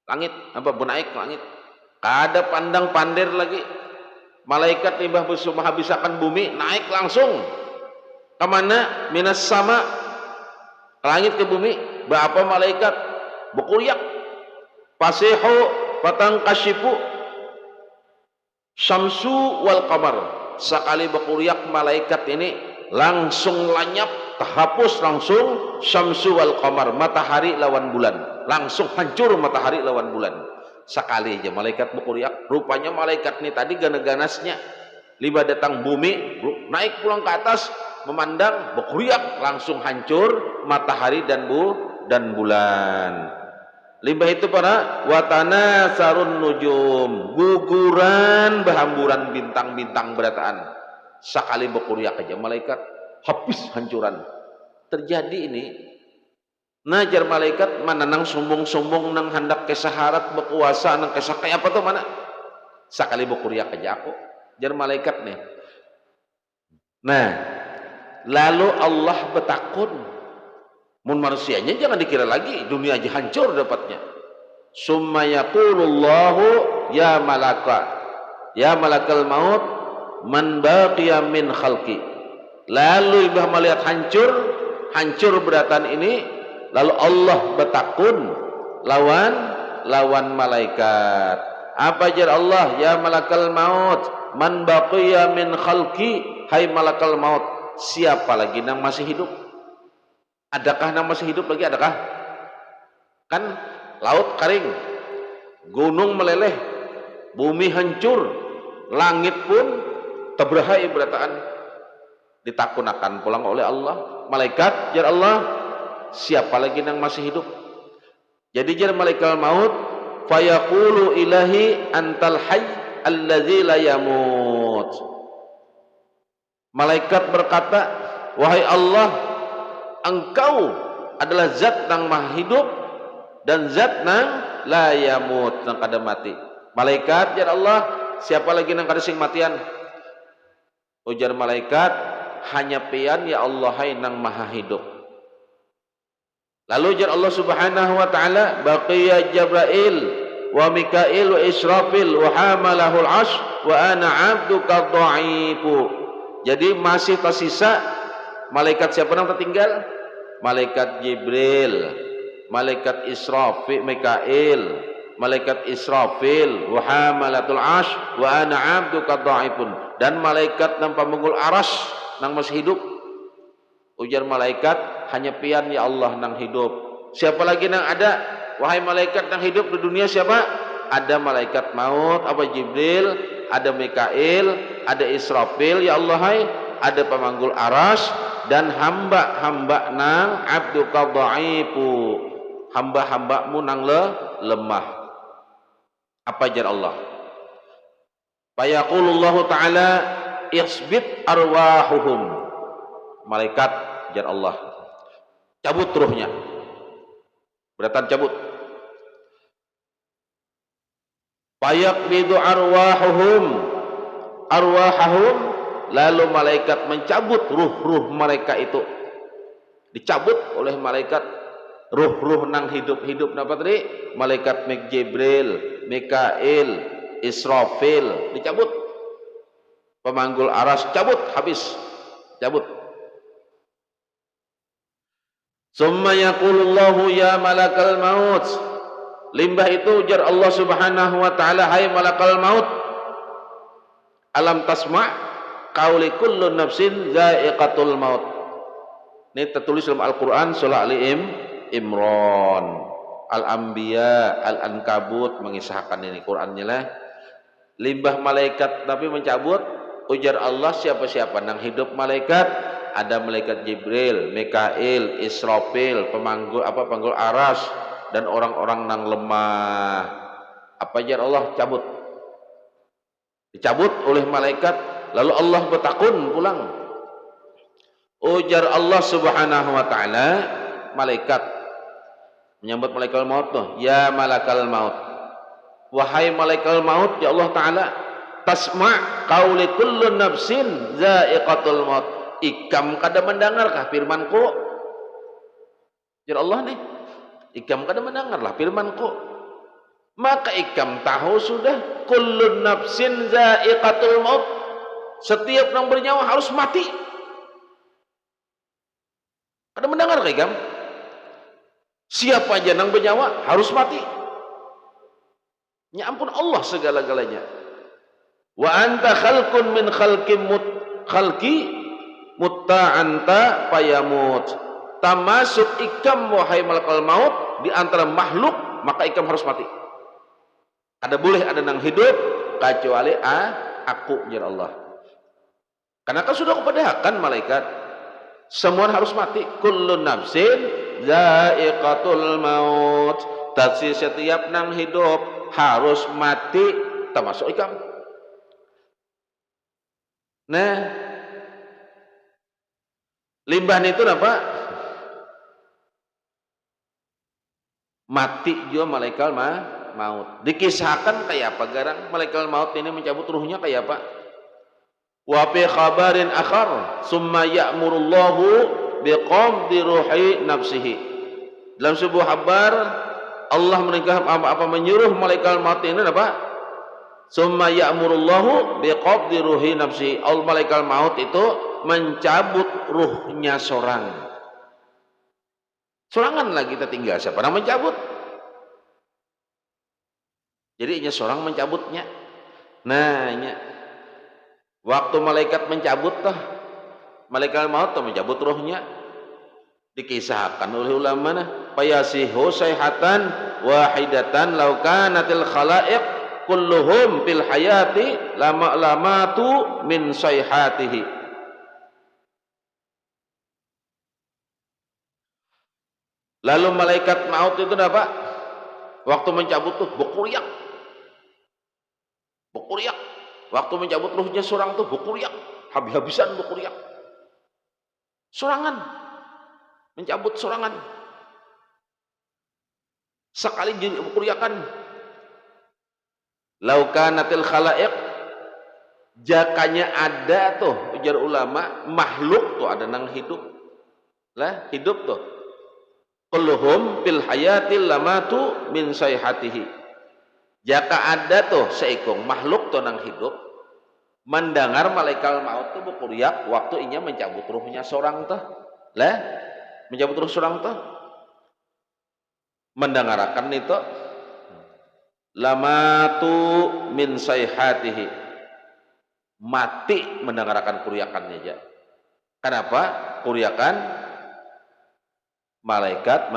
Langit apa naik ke langit. Kada pandang pandir lagi. Malaikat limbah habiskan bumi, naik langsung kemana? Minas sama, ke langit ke bumi. Berapa malaikat bukuriak, fasihu fatanqashifu syamsu wal qamar. Sekali bukuriak malaikat ini langsung lanyap, terhapus langsung syamsu wal qamar, matahari lawan bulan, langsung hancur matahari lawan bulan. Sekali aja malaikat bukuriak. Rupanya malaikat ini tadi ganas-ganasnya Liba datang bumi, naik pulang ke atas, memandang, berkuriak, langsung hancur matahari dan bulan. Limbah itu para watana sarun nujum, guguran berhamburan bintang-bintang berataan. Sekali berkuriak aja malaikat habis hancuran. Terjadi ini. Najar malaikat mana nang sombong-sombong nang hendak kesaharat berkuasa nang kesah kayak apa tuh mana? Sekali berkuriak aja aku. Jar malaikat nih. Nah, lalu Allah bertakun. Mun manusianya jangan dikira lagi dunia aja hancur dapatnya. Summa yaqulullahu ya malakal maut man baqiya min khalqi. Lalu ibah melihat hancur beratan ini, lalu Allah bertakun lawan malaikat. Apa jar Allah? Ya malakal maut man baqiya min khalqi. Hai malakal maut, siapa lagi yang masih hidup? Adakah yang masih hidup lagi? Adakah? Kan laut kering, gunung meleleh, bumi hancur, langit pun terbahai berataan. Ditakunakan pulang oleh Allah. Malaikat, jar Allah, siapa lagi yang masih hidup? Jadi jar malaikat maut, fayaqulu ilahi antal hayy allazi la yamut. Malaikat berkata, wahai Allah, engkau adalah zat yang maha hidup dan zat yang la yamut, yang kada mati. Malaikat, ya Allah, siapa lagi yang kada sing matian? Ujar malaikat, hanya pian ya Allah hai nang maha hidup. Lalu ujar Allah subhanahu wa ta'ala, baqiya Jibril wa Mikail wa Israfil wa hamalahul ash wa ana abduka dha'ifu. Jadi masih tersisa malaikat siapa yang tertinggal? Malaikat Jibril, malaikat Israfil, Mikail, malaikat Israfil, wa hamalatul ash, wa ana abduka dhaifun, dan malaikat yang pemanggul aras nang masih hidup. Ujar malaikat, hanya pian ya Allah nang hidup. Siapa lagi nang ada? Wahai malaikat nang hidup di dunia siapa? Ada malaikat maut, apa Jibril, ada Mikail, ada Israfil ya Allah hai, ada pemanggul aras, dan hamba-hamba nang abduka dhaifu, hamba-hambamu nang lemah. Apa jar Allah? Fayaqulullahu ta'ala isbit arwahuhum. Malaikat jar Allah, cabut ruhnya. Beratan cabut. Fayaqbidu arwahum, lalu malaikat mencabut ruh-ruh mereka itu. Dicabut oleh malaikat ruh-ruh nang hidup-hidup napa tadi? Malaikat Jibril, Mikail, Israfil dicabut. Pemanggul aras cabut habis. Cabut. Summa yaqulullahu ya malakal maut. Limbah itu ujar Allah subhanahu wa ta'ala, hai malakal maut, alam tasma' qauli kullu nafsin za'iqatul maut. Ini tertulis dalam Al-Quran surah Ali Imran, Al-Anbiya, Al-Ankabut mengisahkan ini Qurannya lah. Limbah malaikat tapi mencabut, ujar Allah siapa-siapa nang hidup malaikat? Ada malaikat Jibril, Mikail, Israfil, panggul aras, dan orang-orang nang lemah. Apa jar Allah? Cabut. Dicabut oleh malaikat, lalu Allah bertakun pulang. Ujar Allah subhanahu wa ta'ala, malaikat menyambut malaikat maut tuh, ya malakal maut, wahai malaikat maut ya Allah ta'ala, tasma' qauli kullu nafsin za'iqatul maut. Ikam kada mendengarkah firmanku? Jar Allah nih, ikam kada mendengarlah firmanku. Maka ikam tahu sudah, kullu nafsin za'iqatul maut, setiap yang bernyawa harus mati. Kada mendengar ikam? Siapa aja yang bernyawa harus mati. Ya ampun, Allah segala-galanya. Wa anta khalqun min khalqi mutta'anta fayamut. Tamasuk ikam wahai malakal maut di antara makhluk, maka ikam harus mati. Ada boleh ada nang hidup kecuali aku jar Allah. Karena kan sudah kepedahakan malaikat, semua harus mati. Kullu nafsin za'iqatul maut. Tapi setiap nang hidup harus mati, termasuk ikam. Nah, limbah itu apa? Mati juga malaikat maut. Dikisahkan kayak apa garang malaikat maut ini mencabut ruhnya kayak apa? Wa fi khabarin akhar summa ya'murullahu biqabdi ruhi nafsihi. Dalam sebuah kabar Allah menyuruh malaikat maut ini apa? Summa ya'murullahu biqabdi ruhi nafsihi. Allah malaikat maut itu mencabut ruhnya seorang. Sorangan lagi kita tinggal, siapa yang mencabut? Jadi ini seorang mencabutnya. Nah, ini waktu malaikat mencabut tuh, malaikat maut tuh mencabut rohnya. Dikisahkan oleh ulama nah, fayasihu sayhatan wahidatan law kanatil khalaiq kulluhum fil hayati lamatu min sayhatihi. Lalu malaikat maut itu apa? Waktu mencabut tuh bukuriak. Bukuriak. Waktu mencabut ruhnya seorang tuh bukuriak. Habis-habisan bukuriak. Sorangan. Mencabut sorangan. Sekali jadi bukuriakan. Laukanatil khalaiq. Jakanya ada tuh ujar ulama makhluk tuh ada nang hidup. Lah hidup tuh. Kulluhum fil hayatil lamatu min sayhatihi. Jika ada tuh seikung makhluk tuh nang hidup mendengar malaikat maut tuh bukuriak waktu inya mencabut ruhnya seorang tuh. Lah mencabut ruh seorang tuh mendengarkan itu lamatu min sayhatihi. Mati mendengarkan kuriakannya aja. Kenapa? Kuriakan malaikat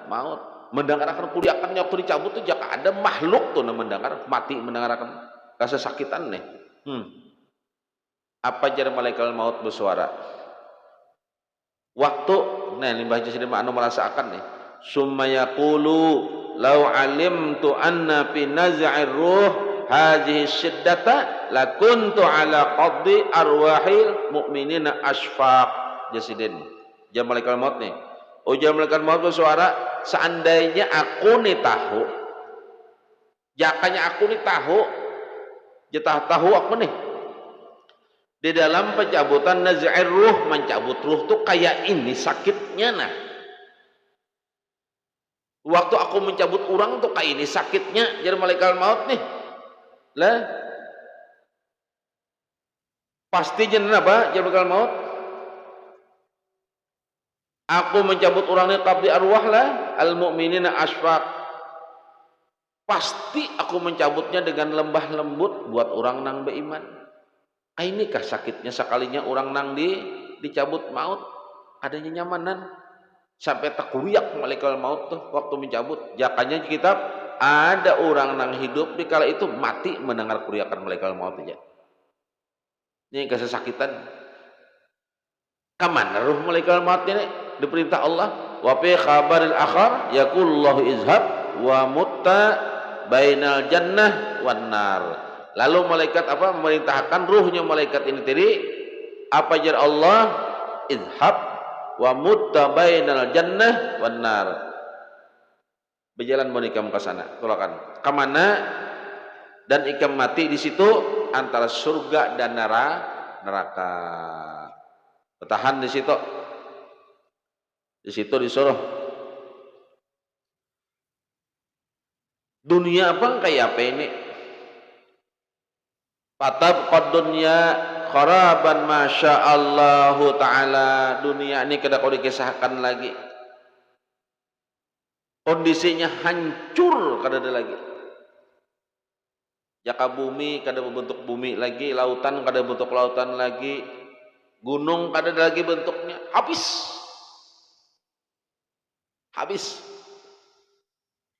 maut mendengarkan kuriakannya waktu dicabut tuh jika ada makhluk tuh mendengar mati mendengarkan kesakitan nih. Apa jadi malaikat maut bersuara? Waktu nah ini baca sini anu merasakan nih. Summa yaqulu law alimtu anna fi naz'ir ruh hadhihi syiddata lakuntu ala qaddi arwahil mu'minina asfaq. Jasidin. Jam malaikat maut nih. Ujar malaikat maut bersuara, seandainya aku nih tahu, jakanya aku nih tahu, jatah tahu aku nih, di dalam pencabutan naz'ir ruh, mencabut ruh tuh kayak ini sakitnya nah. Waktu aku mencabut orang tuh kayak ini sakitnya, jadi malaikat maut nih, lah, pasti jenis apa? Jadi malaikat maut. Aku mencabut orangnya qabdi arwah lah al mu'minina asfaq. Pasti aku mencabutnya dengan lembah lembut buat orang nang beriman. Inikah sakitnya sekalinya orang nang dicabut maut adanya nyamanan sampai takuriak malaikat maut tuh waktu mencabut. Jakanya kitab ada orang nang hidup di kala itu mati mendengar kuriakan malaikat maut aja. Ini kesakitan. Kaman ruh malaikat maut ini diperintah Allah wa fi khabaril akhar yaqulullahu izhab wa mutta bainal jannah wan nar. Lalu malaikat apa memerintahkan ruhnya malaikat ini tadi apa jar Allah izhab wa mutta bainal jannah wan nar. Berjalan menikam ke sana. Tolakan. Kemana dan ikam mati di situ antara surga dan neraka. Bertahan di situ. Di situ disuruh dunia apa kayak apa ini? Fatabqad dunya kharaban masya Allah taala. Dunia ini kada kau dikisahkan lagi. Kondisinya hancur kada ada lagi. Jaka bumi kada berbentuk bumi lagi, lautan kada bentuk lautan lagi, gunung kada ada lagi bentuknya, habis. Habis.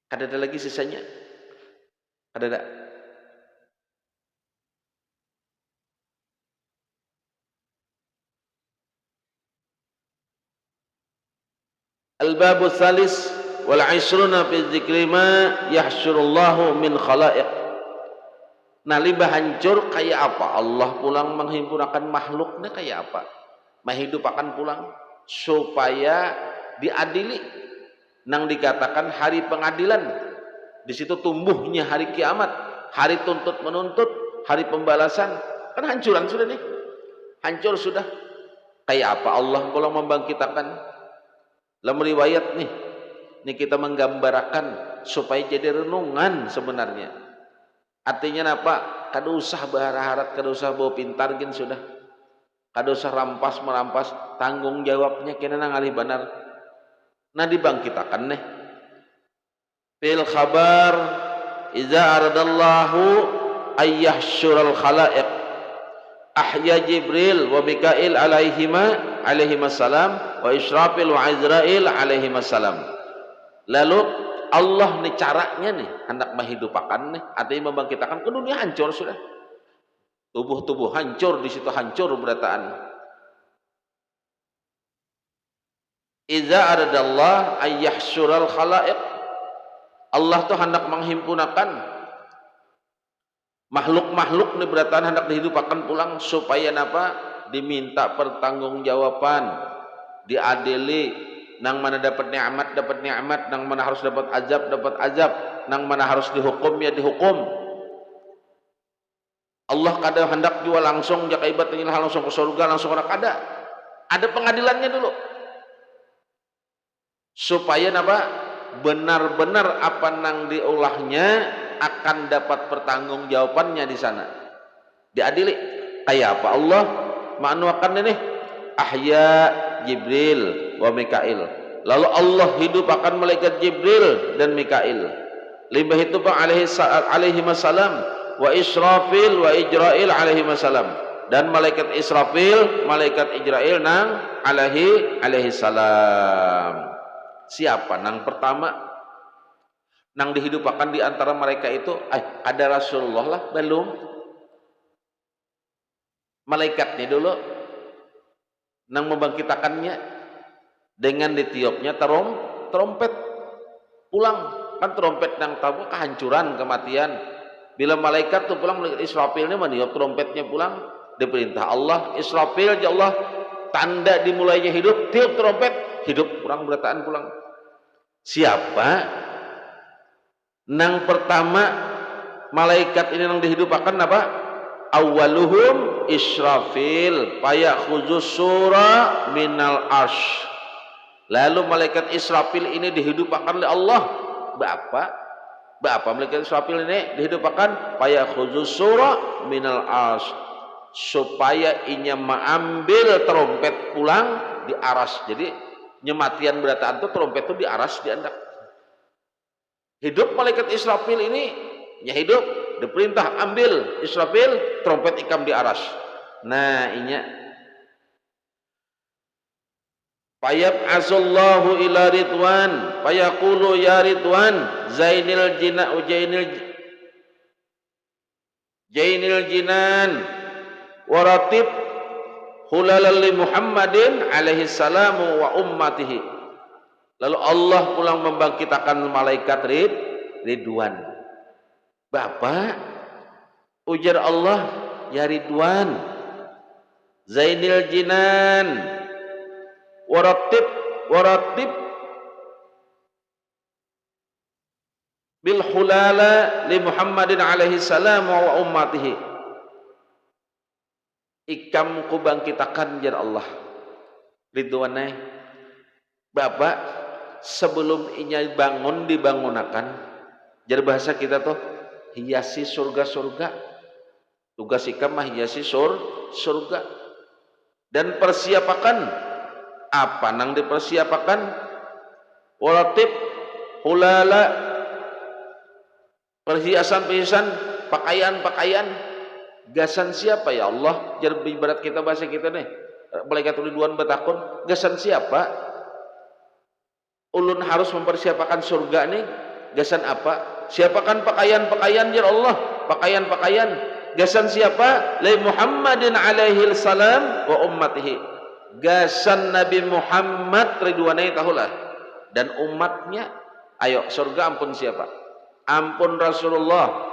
Kada ada lagi sisanya. Kada ada. Al-babu tsalis wal 'ishruna fi dzikri ma yahsyurullahu min khalaiq. Nah, limbah hancur kayak apa? Allah pulang menghimpunkan makhluknya kayak apa? Menghidupakan pulang supaya diadili. Nang dikatakan hari pengadilan. Di situ tumbuhnya hari kiamat, hari tuntut menuntut, hari pembalasan. Kan hancuran sudah nih. Hancur sudah. Kayak apa Allah pulang membangkitakan? Dalam riwayat nih kita menggambarkan supaya jadi renungan sebenarnya. Artinya apa? Kada usah berharap, kada usah bawa pintar gin sudah. Kada usah merampas, tanggung jawabnya kena ngalih benar. Nah, dibangkitakan nih. Fil khabar iza aradallahu ayyahsyural khalaiq ahya Jibril wa Mikail alaihimassalam wa Israfil wa Izrail alaihimassalam. Lalu Allah nih caranya nih hendak menghidupakan nih, artinya membangkitakan ke dunia hancur sudah. Tubuh hancur, di situ hancur berataan. Iza aradallah ayyahsyural khalaiq. Allah tuh hendak menghimpunakan makhluk-makhluk nih berataan hendak dihidupakan pulang supaya napa? Diminta pertanggungjawaban, diadili, nang mana dapat nikmat, nang mana harus dapat azab, nang mana harus dihukum ya dihukum. Allah kada hendak jual langsung jaka ibadah langsung ke surga, langsung orang ada pengadilannya dulu. Supaya napa? Benar-benar apa nang diulahnya akan dapat pertanggungjawabannya di sana. Diadili. Kayak apa Allah manuakan ini? Ahya Jibril wa Mikail. Lalu Allah hidupakan malaikat Jibril dan Mikail. Limbah itu Pak alaihi wasallam wa Israfil wa Ijrail alaihi wasallam. Dan malaikat Israfil, malaikat Ijrail nang alaihi salam. Siapa nang pertama nang dihidupakan di antara mereka itu? Ada Rasulullah lah belum. Malaikatnya dulu nang membangkitakannya dengan ditiupnya trompet pulang. Kan trompet nang tahu kehancuran, kematian. Bila malaikat tuh pulang, Israfil ini meniup trompetnya pulang, diperintah Allah, Israfil ya Allah, tanda dimulainya hidup, tiup trompet, hidup kurang berataan pulang. Siapa nang pertama malaikat ini nang dihidupakan apa? Awaluhum Israfil fayakhudhu sura minal arsh. Lalu malaikat Israfil ini dihidupakan oleh Allah. Berapa malaikat Israfil ini dihidupakan? Fayakhudhu sura minal arsh, supaya inya mengambil trompet pulang di aras. Jadi nyematian berataan itu trompet itu di aras diandak. Hidup malaikat Israfil ini nya hidup, diperintah ambil Israfil trompet ikam di aras. Nah, inya fayab asallahu ila ridwan fayaqulu ya ridwan zainil jinan waratib hulalal li Muhammadin alaihi salamu wa ummatihi. Lalu Allah pulang membangkitakan malaikat Ridwan. Bapak ujar Allah, ya Ridwan Zainil Jinan waratib bil hulala li Muhammadin alaihi salamu wa ummatihi. Ikam ku bangkitakan jar Allah Ridwanai. Bapak sebelum inya bangun dibangunakan, jar bahasa kita tuh hiasi surga-surga. Tugas ikam mah hiasi surga. Dan persiapakan apa nang dipersiapakan? Walatib hulala, perhiasan-perhiasan, pakaian-pakaian. Gasan siapa ya Allah? Jar ibarat kita bahasa kita nih, malaikat Ridwan bertakun, gasan siapa? Ulun harus mempersiapkan surga nih. Gasan apa? Siapakan pakaian-pakaian jar Allah, pakaian-pakaian. Gasan siapa? Li Muhammadin alaihi salam wa ummatihi. Gasan Nabi Muhammad Ridwanai tahulah. dan umatnya. Ayo, surga ampun siapa? Ampun Rasulullah.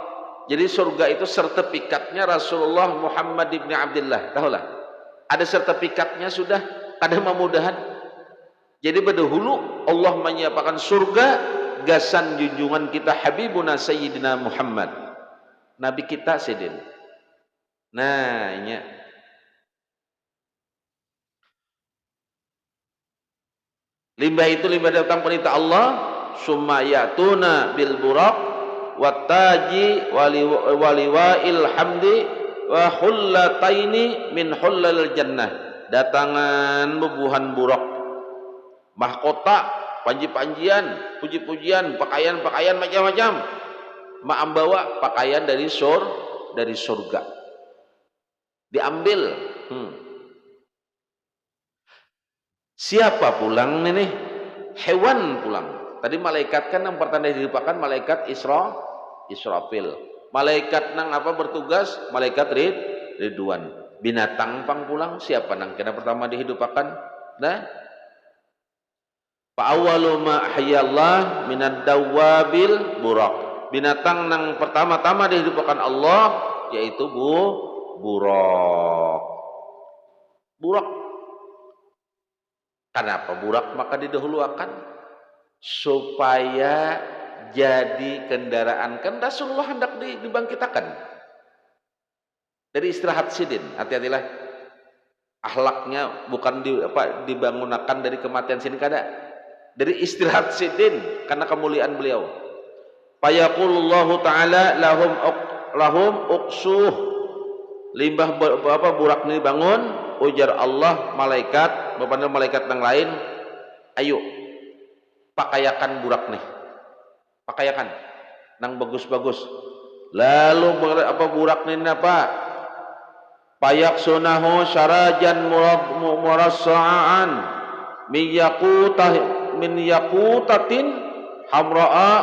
Jadi surga itu sertifikatnya Rasulullah Muhammad ibn Abdullah. Tahulah. Ada sertifikatnya sudah. Ada memudahan. Jadi berdahulu Allah menyiapkan surga gasan junjungan kita Habibuna Sayyidina Muhammad. Nabi kita Sidin. Nah, ini limbah itu limbah datang perintah Allah, summa ya'tuna bil buraq wattaji waliwa'il hamdi wa hullataini min hullal jannah. Datangan bebuhan buraq, mahkota, panji-panjian, puji-pujian, pakaian-pakaian macam-macam. Ma'am bawa pakaian dari surga. Diambil. Siapa pulang ini? Hewan pulang. Tadi malaikat kan yang pertanda dirupakan malaikat Israfil. Malaikat nang apa bertugas? Malaikat Ridwan. Binatang pang pulang. Siapa nang kena pertama dihidupakan? Nah, fa'awwalu ma ahyallah minad dawabil buraq. Binatang nang pertama-tama dihidupakan Allah yaitu buraq. Buraq. Kenapa burak maka didahulukan? Supaya jadi kendaraan. Kan Rasulullah hendak dibangkitakan dari istirahat sidin. Hati-hatilah, akhlaknya bukan dibangunakan dari kematian sidin, kada dari istirahat sidin karena kemuliaan beliau. Fayaqulullahu ta'ala lahum uqsuh, limbah burak ini bangun. Ujar Allah malaikat, beberapa malaikat yang lain, ayo pakaiakan burak nih, pakaiakan nang bagus-bagus. Lalu burak nih apa? Payak sunahu syarajan murassa'an min yaqutatin hamra'a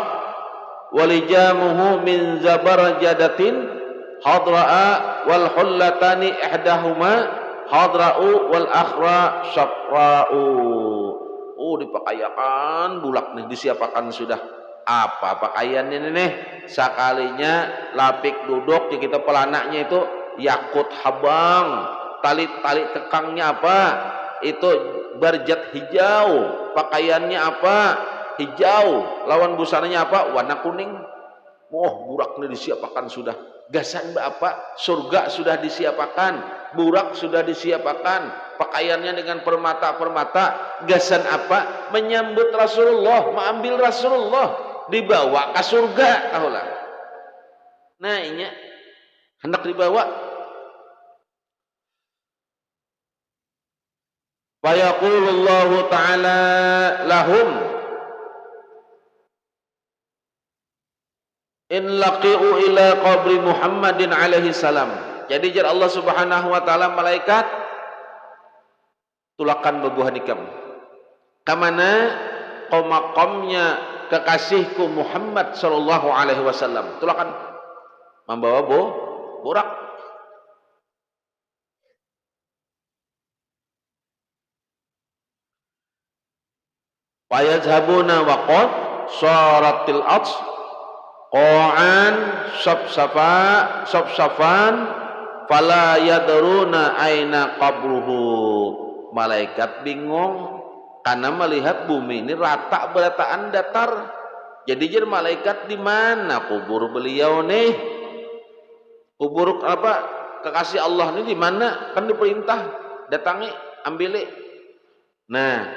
walijamuhu min zabarjadatin hadra'a wal hullatani ihdahuma hadra'u wal akhra syakra'u. Dipakaiakan bulak nih, disiapakan sudah. Apa pakaian ini nih? Sekalinya lapik duduk ya kita pelanaknya itu yakut habang, tali-tali kekangnya apa? Itu barjat hijau. Pakaiannya apa? Hijau. Lawan busananya apa? Warna kuning. Burak nih disiapakan sudah. Gasan apa? Surga sudah disiapakan, burak sudah disiapakan, pakaiannya dengan permata-permata. Gasan apa? Menyambut Rasulullah, mengambil Rasulullah, dibawa ke surga. Tahulah. Nah, ini hendak dibawa. Wa yaqulullahu ta'ala lahum in laqi'u ila qabri Muhammadin alaihi salam. Jadi jar Allah subhanahu wa ta'ala malaikat tulakan bebuah nikam kamana kau makamnya kekasihku Muhammad sallallahu alaihi wasallam. Tulakan membawa burak. Wa yazhabuna wa qad syaratil ats qa'an safsafan fala yadruna aina qabruhu. Malaikat bingung karena melihat bumi ini rata berataan datar. Jadi jadi malaikat di mana kubur beliau nih? Kubur apa kekasih Allah ini di mana? Kan diperintah datangi, ambil. Nah,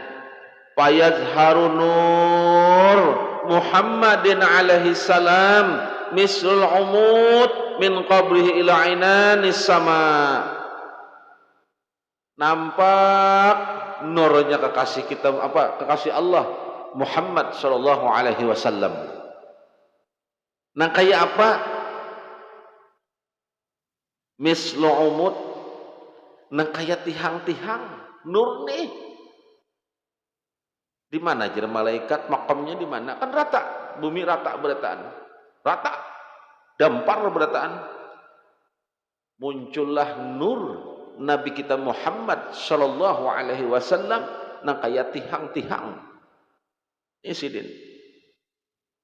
fayazharu nur Muhammadin alaihi salam mislul umud min qabrihi ila inanis sama. Nampak nurnya kekasih kita kekasih Allah Muhammad sallallahu alaihi wasallam. Nah, kayak apa? Mislu umud. Nah, kayak tihang-tihang nur nih. Di mana jer malaikat makamnya di mana? Kan rata, bumi rata berataan. Rata. Dampar berataan. Muncullah nur Nabi kita Muhammad sallallahu alaihi wasallam nang kaya tihang-tihang. Sidin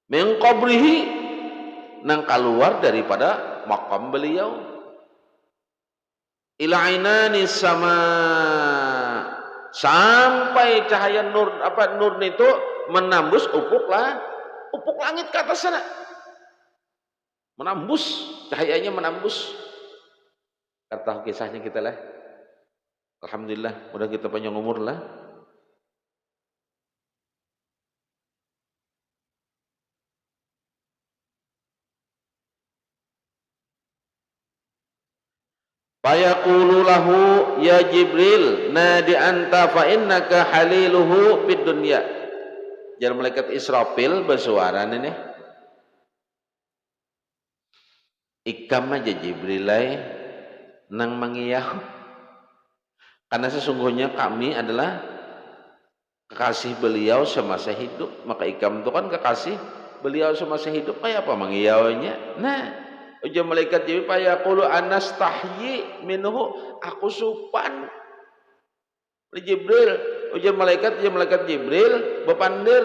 min qabrihi nang keluar daripada makam beliau ila ainani sama sampai cahaya nur nur itu menembus ufuk langit ke atas sana, menembus cahayanya, menembus. Kata kisahnya kita lah, alhamdulillah mudah kita panjang umur lah. Fayaqulu lahu ya Jibril nadi anta fa innaka haliluhu fid dunya. Jar malaikat Israfil bersuara ini, ikam aja Jibril nang mangiyah, karena sesungguhnya kami adalah kekasih beliau semasa hidup, maka ikam itu kan kekasih beliau semasa hidup, kayak apa mangiyahnya. Nah, ujar malaikat Jibril, fayaqulu anastahyi minhu, aku supan Jibril. Ujar malaikat Jibril, bepandir,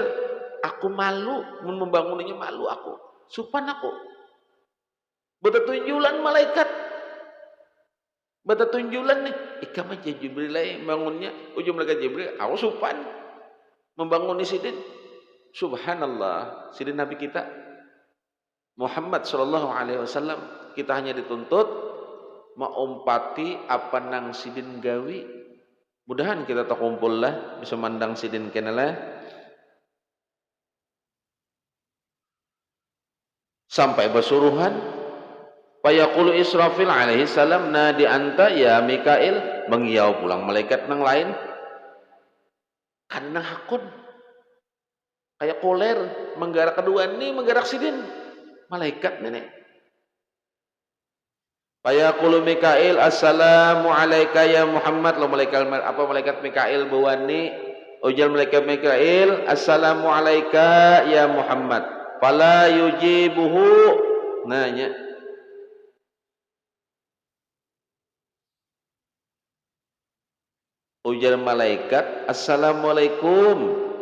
aku malu membangunnya, malu aku, supan aku. Bertunjulan malaikat, bertunjulan nih, ikam aja Jibril bangunnya. Ujar malaikat Jibril, aku supan membangun sidin. Subhanallah, sidin Nabi kita Muhammad sallallahu alaihi wasallam, kita hanya dituntut maumpati apa nang sidin gawi. Mudahan kita tak kumpul lah, bisa mandang sidin kenalah sampai bersuruhan. Fayaqulu Israfil alaihi salam nadi anta ya Mikail, mengiau pulang malaikat nang lain karena hakun kayak koler menggarak kedua nih, menggarak sidin malaikat nenek. Fayaqulu Mikail assalamu alayka ya Muhammad, lo malaikat Mikail bawani. Ujar malaikat Mikail assalamu alayka ya Muhammad, fala yujibuhu, nanya ujar malaikat assalamualaikum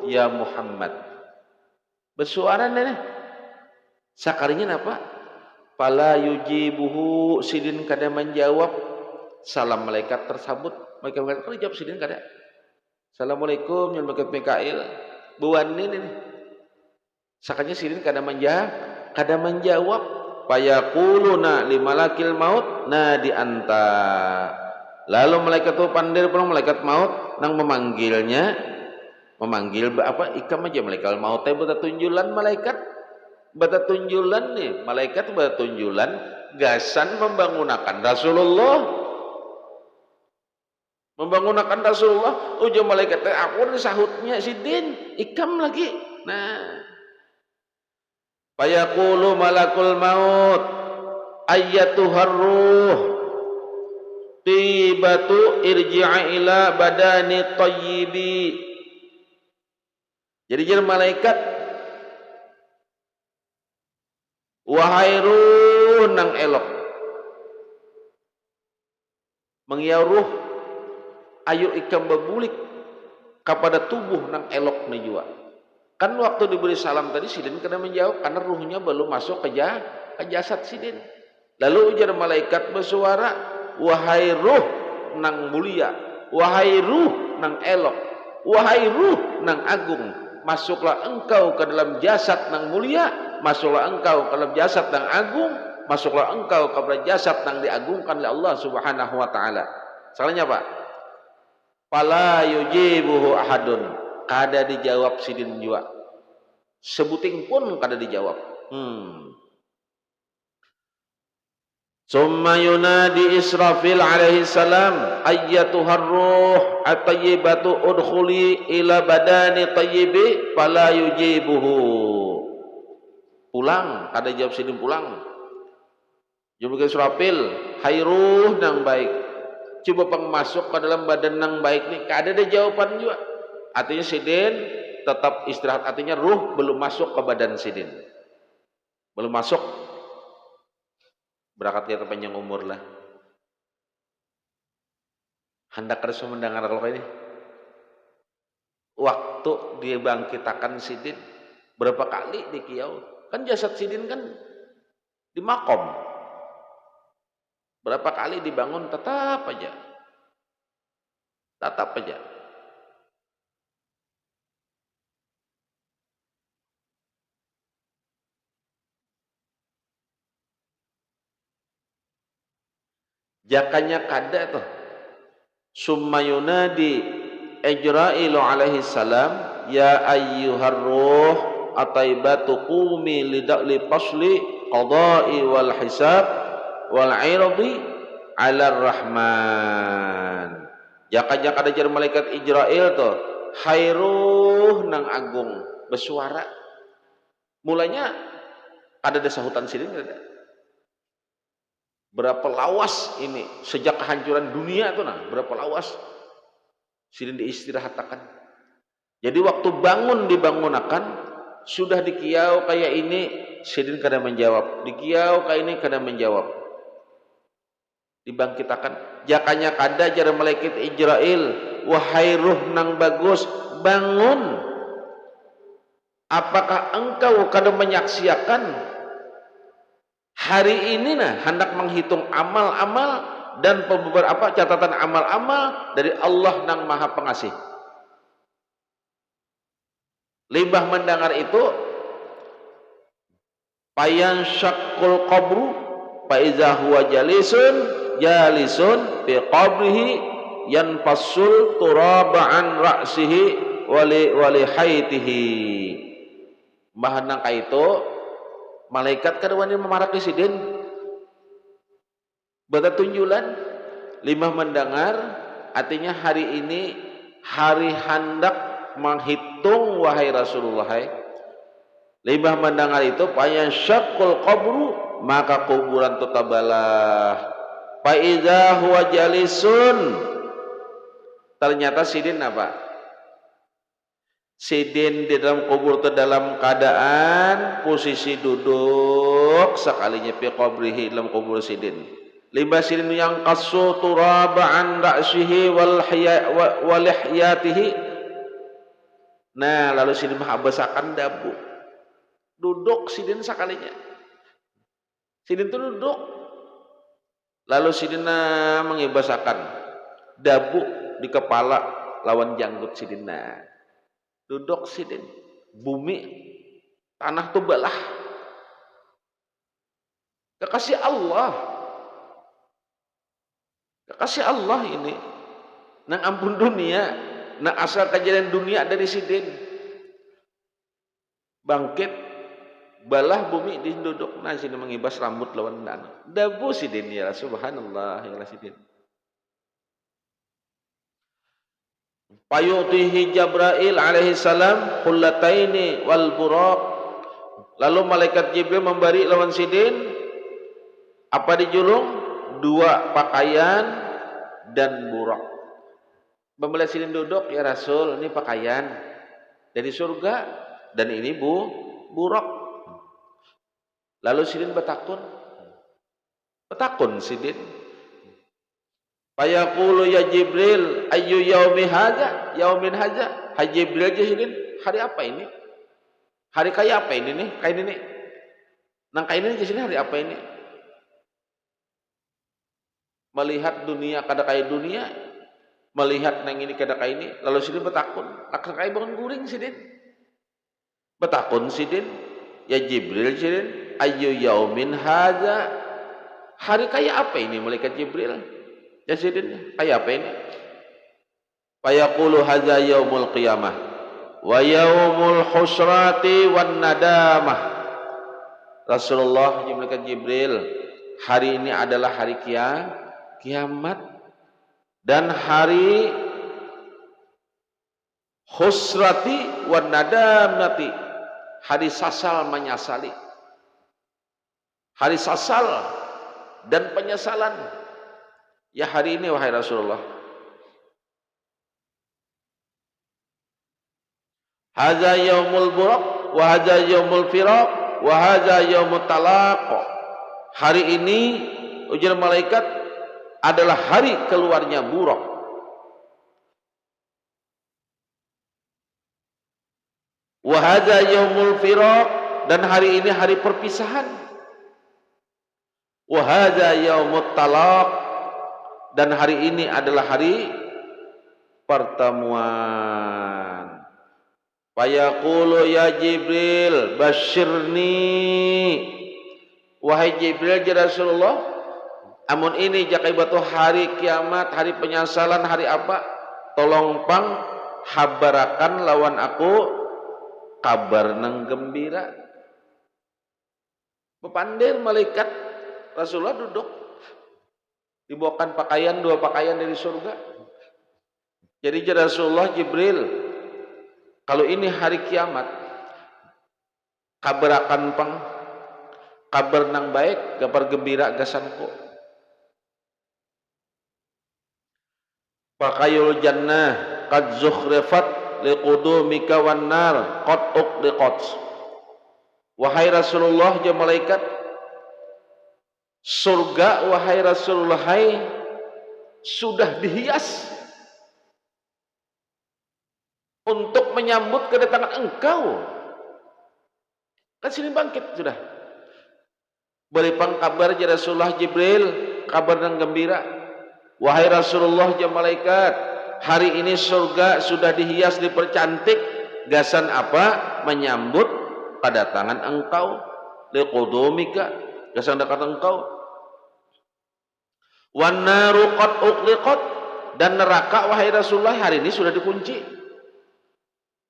ya Muhammad, bersuara nenek sakarinya apa, fala yujibuhu, sidin kada menjawab salam malaikat tersebut. Malaikat kalau jawab sidin kada, assalamualaikum ya malaikat Mikail buan ini sakanya sidin kada menjawab. Fayaquluna limalakil maut nadi anta, lalu malaikat itu pandir pun malaikat maut nang memanggil apa, ikam aja malaikat maut bertunjulan malaikat bertunjulan nih, malaikat bertunjulan gasan membangunkan Rasulullah. Ujar malaikat aku disahutnya sidin ikam lagi. Nah, fayaqulu malakul maut ayyatuhar ruh tibatu irji'a ila badani tayyibi. Jadi malaikat, wahai ruh nang elok, mengiau ruh, ayo ikam bebulik kepada tubuh nang elok najwa. Kan waktu diberi salam tadi sidin kena menjawab karena ruhnya belum masuk ke jasad sidin. Lalu ujar malaikat bersuara, wahai ruh nang mulia, wahai ruh nang elok, wahai ruh nang agung, masuklah engkau ke dalam jasad nang mulia, masuklah engkau ke dalam jasad nang agung, masuklah engkau ke dalam jasad nang diagungkan oleh Allah Subhanahu wa taala. Salahnya apa? Fala yujibuhu ahadun, kada dijawab sidin jua, sebuting pun kada dijawab. Summa yunadi Israfil alaihi salam ayyatuhar ruh at-tayyibatu udkhuli ila badani tayyibi fala yujibuhu. Pulang, kada jawab sidin pulang. Jumpa Israfil, hai ruh nang baik, coba masuk ke dalam badan nang baik nih, kada ada jawaban juga. Artinya sidin tetap istirahat, artinya ruh belum masuk ke badan sidin, belum masuk. Berangkat kita panjang umur lah. Hendak harus mendengar kalau ini. Waktu waktu dibangkitakan Sidin, berapa kali di kiau. Kan jasad Sidin kan di makom, berapa kali dibangun tetap aja. Jakanya kada tuh summa yunadi Ijra'ilu alaihi salam ya ayyuhar ruh ataibatu qumi li fasli qada'i wal hisab wal irdi 'ala rahman. Jakanya kada jar malaikat Ijrail tuh hai ruh nang agung bersuara. Mulanya ada sahutan Sidin kada. Berapa lawas ini sejak kehancuran dunia tuh nah, berapa lawas Sidin diistirahatkan. Jadi waktu bangun dibangunakan sudah dikiau kayak ini Sidin kada menjawab, dikiau kayak ini kada menjawab. Dibangkitakan jakanya kada jar malaikat Ijrail wahai ruh nang bagus bangun. Apakah engkau kada menyaksikan hari ini nah hendak menghitung amal-amal dan beberapa catatan amal-amal dari Allah nang Maha Pengasih. Limbah mendengar itu payan syakul qabru fa iza huwa jalisun fi qabrihi yanfasul turaba an ra'sihi wali haitihi. Mbah nang kaitu malaikat kada wani memaraki Sidin. Bata tunjulan limah mendengar artinya hari ini hari hendak menghitung wahai Rasulullah. Limah mendengar itu payan syakul qabru maka kuburan tutabalah. Fa iza huwa jalisun ternyata Sidin apa? Sidin di dalam kubur itu dalam keadaan posisi duduk sekalinya fi qabrihi dalam kubur Sidin. Limbah Sidin yang qasu turaba an ra'sihi wal lihyatihi. Nah, lalu Sidin menghabasakan dabu. Duduk Sidin sekalinya. Sidin itu duduk. Lalu Sidin mengibasakan dabu di kepala lawan janggut Sidin. Duduk Sidin, bumi tanah tu belah. Kekasih Allah ini nang ampun dunia, nang asal kejadian dunia dari Sidin. Bangkit balah bumi duduk nah Sidin mengibas rambut lawan dana. Dabu Sidin ya subhanallah ya Sidin. Payutihi Jibril alaihi salam qullataini wal buraq. Lalu malaikat Jibril memberi lawan Sidin apa dijulung? Dua pakaian dan buraq. Membeli Sidin duduk ya Rasul, ini pakaian dari surga dan ini buraq. Lalu Sidin betakun Sidin. Fayaqulu ya Jibril ayyu yaumin hadza. Hai Jibril aja Sidin, hari apa ini? Hari kaya apa ini nih? Kayak ini nih. Nang kayak ini aja Sidin hari apa ini? Melihat dunia kada kayak dunia, melihat nang ini kada kayak ini, lalu Sidin betakun. Akan kayak bangun guring Sidin. Betakun Sidin, ya Jibril Sidin, ayyu yaumin hadza. Hari kaya apa ini malaikat Jibril? Ya Sidin, kayak apa ini? Fayaqulu hadza yaumul qiyamah wa yaumul husrati wan nadamah. Rasulullah malaikat Jibril, hari ini adalah hari kiamat dan hari husrati wan nadamati, hari sasal menyesali. Hari sasal dan penyesalan. Ya hari ini wahai Rasulullah. Hadza yaumul buraq wa hadza yaumul firaq wa hadza yaumut talaq. Hari ini ujar malaikat adalah hari keluarnya buraq. Wa hadza yaumul firaq, dan hari ini hari perpisahan. Wa hadza yaumut talaq, dan hari ini adalah hari pertemuan. Fayaqulu ya Jibril basyirni, wahai Jibril ya Rasulullah, amun ini jakai batu hari kiamat, hari penyesalan, hari apa, tolong pang habarakan lawan aku kabar nang gembira. Pepandir malaikat, Rasulullah duduk dibawakan pakaian, 2 pakaian dari surga. Jadi Rasulullah Jibril, kalau ini hari kiamat, kabarakan pang kabar nang baik, kabar gembira gasanku. Pakayul jannah qad zukhrifat liqudumika wan nar qad uqliqat. Wahai Rasulullah ya malaikat, surga wahai Rasulullah sudah dihias untuk menyambut kedatangan engkau. Kan sini bangkit sudah. Beri pang kabar ya Rasulullah Jibril, kabar yang gembira. Wahai Rasulullah ya malaikat, hari ini surga sudah dihias, dipercantik. Gasan apa? Menyambut kedatangan engkau. Liqudumika, gasan dekat engkau. Wan naru qad uqliqat, dan neraka wahai Rasulullah hari ini sudah dikunci.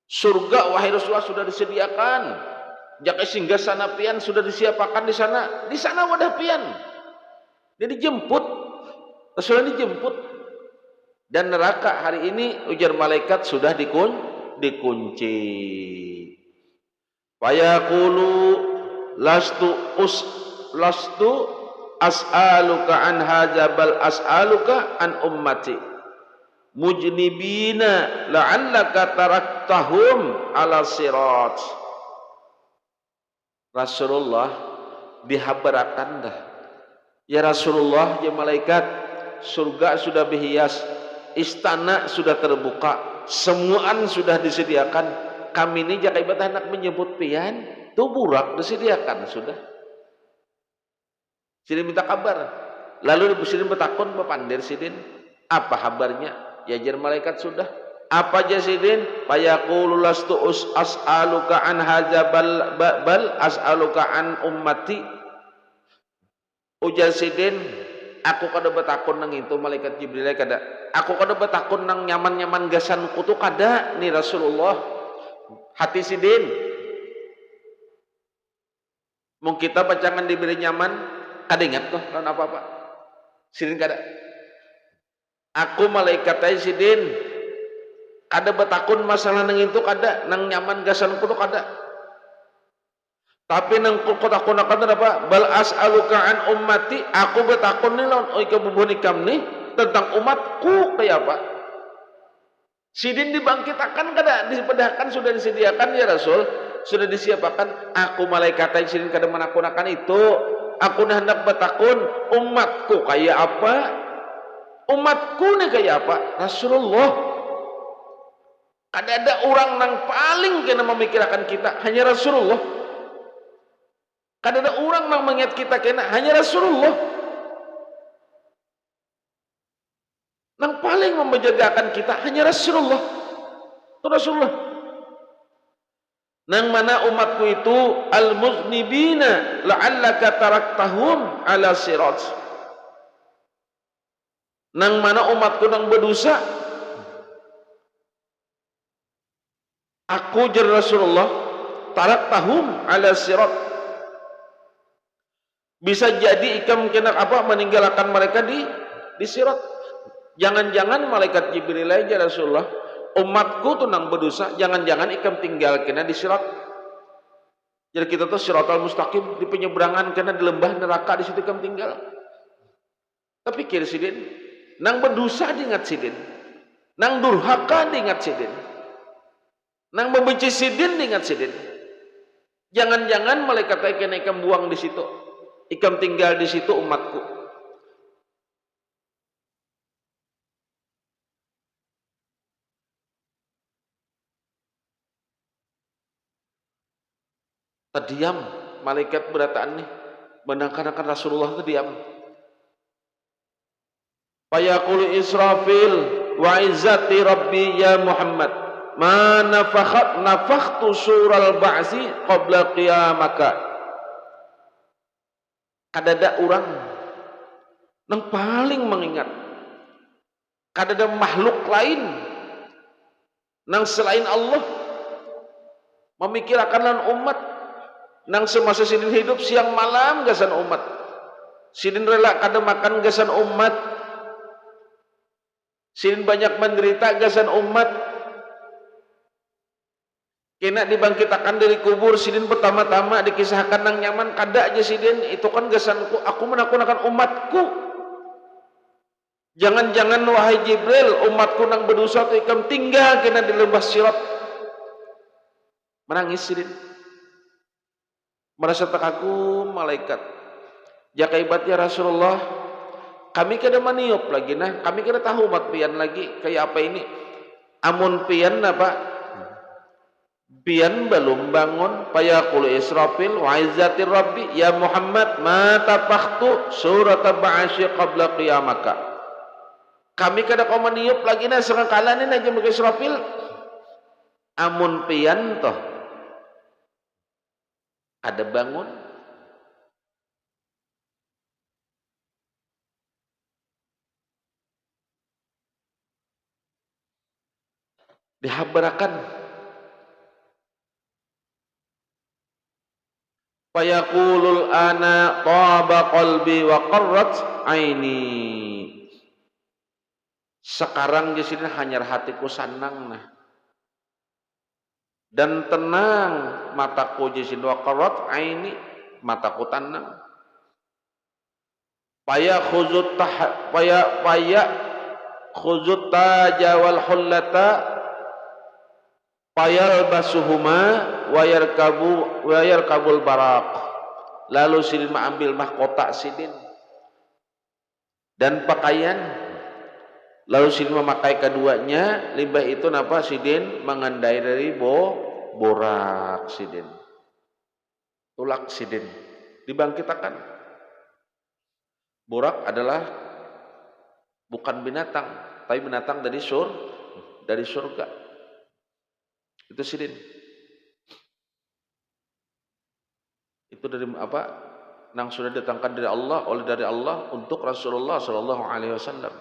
Surga wahai Rasulullah sudah disediakan. Jakai singgah sana pian sudah disiapkan di sana. Di sana wadah pian. Dia dijemput. Rasulullah dijemput. Dan neraka hari ini ujar malaikat sudah dikunci. Fayaqulu lastu as'aluka an hadza bal as'aluka an ummati mujnibina la'allaka taraktahum ala sirat. Rasulullah dihabarakan dah, ya Rasulullah ya malaikat, surga sudah berhias, istana sudah terbuka, semuaan sudah disediakan. Kami ini jakai batah nak menyebut pian tu burak disediakan sudah. Sidin minta kabar, lalu sidin bertakun bepandir sidin, apa kabarnya? Ya jar malaikat sudah. Apa aja sidin? Fayaqulu lastu as'aluka an hadza bal as'aluka an ummati. Ujar sidin, aku kada betakun nang itu malaikat Jibril kada. Aku kada betakun nang nyaman-nyaman gasanku tu kada ni Rasulullah. Hati sidin. Mung kita pacangan diberi nyaman, kada ingat tuh lawan apa-apa. Sidin kada. Aku malaikat ay sidin. Kada betakun masalah nang itu kada, nang nyaman gasanku tu kada. Tapi nang kutakun akan apa? Bal as'aluka an ummati, aku betakun ni lawan oi kabubun ikam ni tentang umatku kayak apa? Sidin dibangkitakan kada, dipedahkan sudah disediakan ya Rasul, sudah disiapkan. Aku malaikat ay sidin kada menakun-akan itu. Aku hendak betakun umatku kayak apa? Umatku ni kayak apa? Rasulullah. Ada orang yang paling kena memikirkan kita hanya Rasulullah. Ada orang yang mengingat kita kena hanya Rasulullah. Yang paling memejagakan kita hanya Rasulullah. Itu Rasulullah. Nang mana umatku itu al-muznibina la'allaka taraktahum ala sirat. Nang mana umatku nang berdosa, aku jar Rasulullah taraktahum ala sirat. Bisa jadi ikam kena apa meninggalkan mereka di sirat. Jangan-jangan malaikat Jibril aja Rasulullah, umatku tuh nang berdosa, jangan-jangan ikam tinggal kena di sirat. Jadi kita tuh siratal mustaqim, di penyeberangan kena di lembah neraka, di situ ikam tinggal. Tapi kira sidin, nang berdosa diingat sidin, nang durhaka diingat sidin, nang membenci sidin diingat sidin. Jangan-jangan malaikat kena ikam buang di situ, ikam tinggal di situ umatku. Terdiam malaikat berataan nih menangkan Rasulullah itu diam. Fayaqulu Israfil wa izzati rabbi ya Muhammad ma nafakhtu sural ba'si qabla qiyamaka. Kadada urang nang paling mengingat kadada makhluk lain nang selain Allah memikirkan umat nang semasa sidin hidup siang malam gasan umat, sidin rela kada makan gasan umat, sidin banyak menderita gasan umat, kena dibangkitakan dari kubur sidin pertama-tama dikisahkan nang nyaman kada aja sidin itu kan gasanku, aku menakunakan umatku. Jangan-jangan wahai Jibril umatku nang berdosa tu ikam tinggal kena di lembah Sirat. Menangis sidin, merasa terkagum malaikat. Jakaibat ya Rasulullah, kami kada maniup lagi nah, kami kada tahu umat pian lagi kayak apa ini. Amun pian apa? Pian belum bangun. Fayaqulu Israfil wa izzati rabbi ya Muhammad ma tafakhtu surat ba'asy qabla qiyamaka. Kami kada kau maniup lagi nah sekali ini aja mereka Israfil. Amun pian toh ada bangun dihabarakan fayaqulul ana taba qalbi wa qarrat aini. Sekarang di sini hanya hatiku sanang nah dan tenang mataku di sini wa qarrat aini, mataku tenang. Paya khuzut taja wal hullata payal basuhuma wayar kabul barak. Lalu sidin mengambil mahkota sidin dan pakaian, lalu sidin memakai keduanya. Limbah itu napa sidin mengandai dari borak sidin, tulak sidin dibangkitakan. Borak adalah bukan binatang, tapi binatang dari surga. Itu sidin. Itu dari apa? Nang sudah datangkan dari Allah, oleh dari Allah untuk Rasulullah sallallahu alaihi wasallam.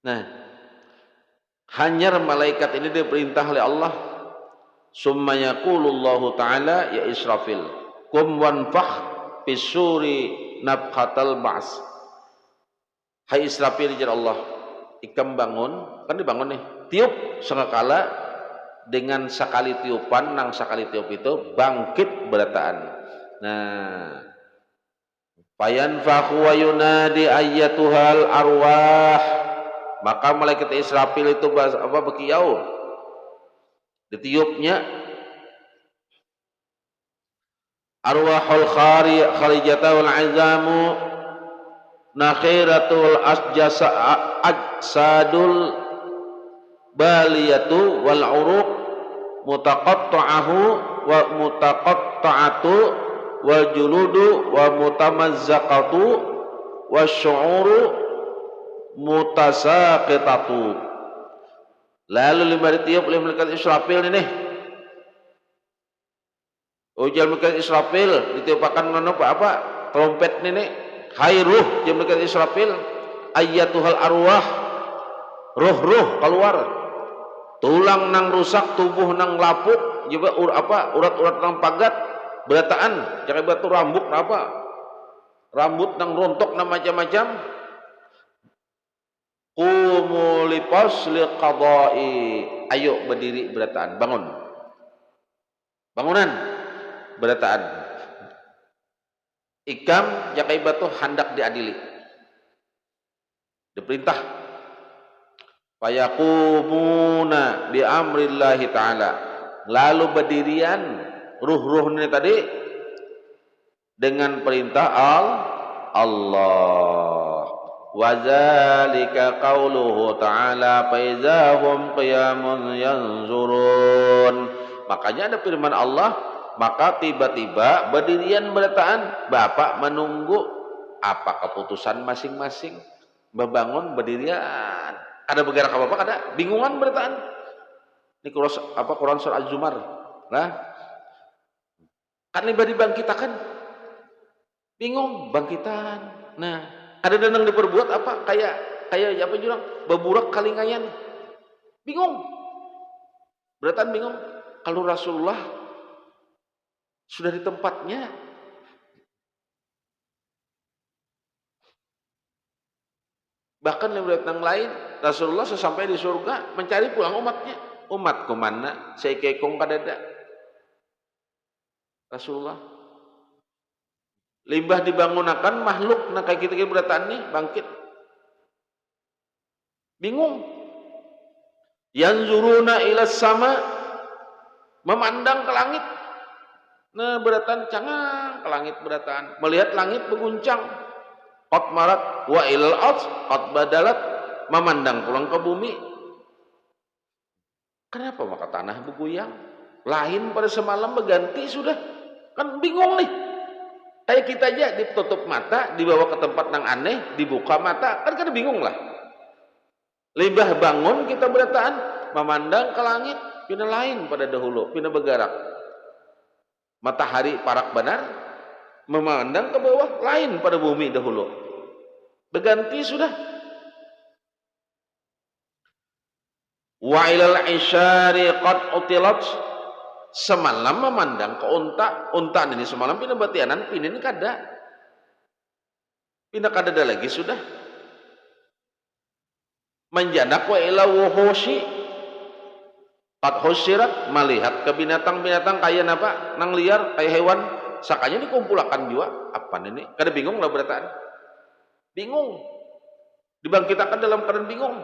Nah, hanya malaikat ini diperintah oleh Allah. Summa yaqulullahu ta'ala ya Israfil kum wanfakh bisuri nabkhatal ba's. Hai Israfil jar Allah, ikam bangun, kan dibangun nih, tiup sengakala dengan sekali tiupan, nang sekali tiup itu bangkit berataan. Nah, fayanfakhu wa yunadi ayyatuhal arwah. Maka malaikat Israfil itu berkiau, ditiupnya arwahul kharijata wal azamu nakhiratul ajsadul baliyatu wal uruq mutaqatta'ahu wa mutaqatta'atu wal juludu wa mutamazzaqatu wasyu'uru mutasaqitatu. Lalu lima ditiup oleh malaikat Israfil ini. Ujar malaikat Israfil ditiupakan apa? Trompet ini. Hai ruh, ujar malaikat Israfil, ayyatuhal arwah. Ruh keluar. Tulang nang rusak, tubuh nang lapuk, juga urat-urat nang pagat, berataan, jangan batu rambut apa? Rambut nang rontok nang macam-macam. Qumu li fasli qada'i. Ayo berdiri berataan, bangun. Bangunan berataan. Ikam jakai batu hendak diadili. Diperintah. Fayaqumuna bi amrillahi ta'ala. Lalu berdirian ruh-ruh ini tadi dengan perintah Allah. wa dzalika qauluhu ta'ala fa idzahum qiyamun yanzurun. Makanya ada firman Allah, maka tiba-tiba berdirian berataan, bapak menunggu apa keputusan masing-masing. Membangun berdirian, ada bergerak apa bapak, ada bingungan berataan. Ini Quran surah Az-Zumar. Nah, kan libat dibangkitakan, bingung bangkitan. Nah, ada danang diperbuat apa kayak apa jurang beburak kalingayan, bingung beratan bingung. Kalau Rasulullah sudah di tempatnya, bahkan lewat yang lain, Rasulullah sesampai di surga mencari pulang umatnya. Umat kemana? Saya kekong kadada. Rasulullah limbah dibangunakan makhluk nah kayak kita berataan nih bangkit, bingung. Yanzuruna ila sama, memandang ke langit. Nah beratan cangang ke langit beratan, melihat langit berguncang. Qad marat wa ilal ard qad badalat, memandang pulang ke bumi. Kenapa maka tanah bergoyang? Lain pada semalam berganti sudah. Kan bingung nih. Kayak kita aja ditutup mata, dibawa ke tempat yang aneh, dibuka mata, kan bingung lah. Libah bangun kita berataan, memandang ke langit, pindah lain pada dahulu, pindah bergerak. Matahari parak benar, memandang ke bawah, lain pada bumi dahulu. Berganti sudah. Wa ilal isyari qad utilat, semalam memandang ke unta ini semalam pindah batianan, pindah ini kada. Pindah kada ada lagi sudah. Menjanak wa ila wuhushi qad husirat, melihat ke binatang-binatang kayak apa? Nang liar, kayak hewan, sakanya dikumpulkan juga. Apa ini? Kada bingung lah berataan. Bingung. Dibangkitakan dalam keadaan bingung.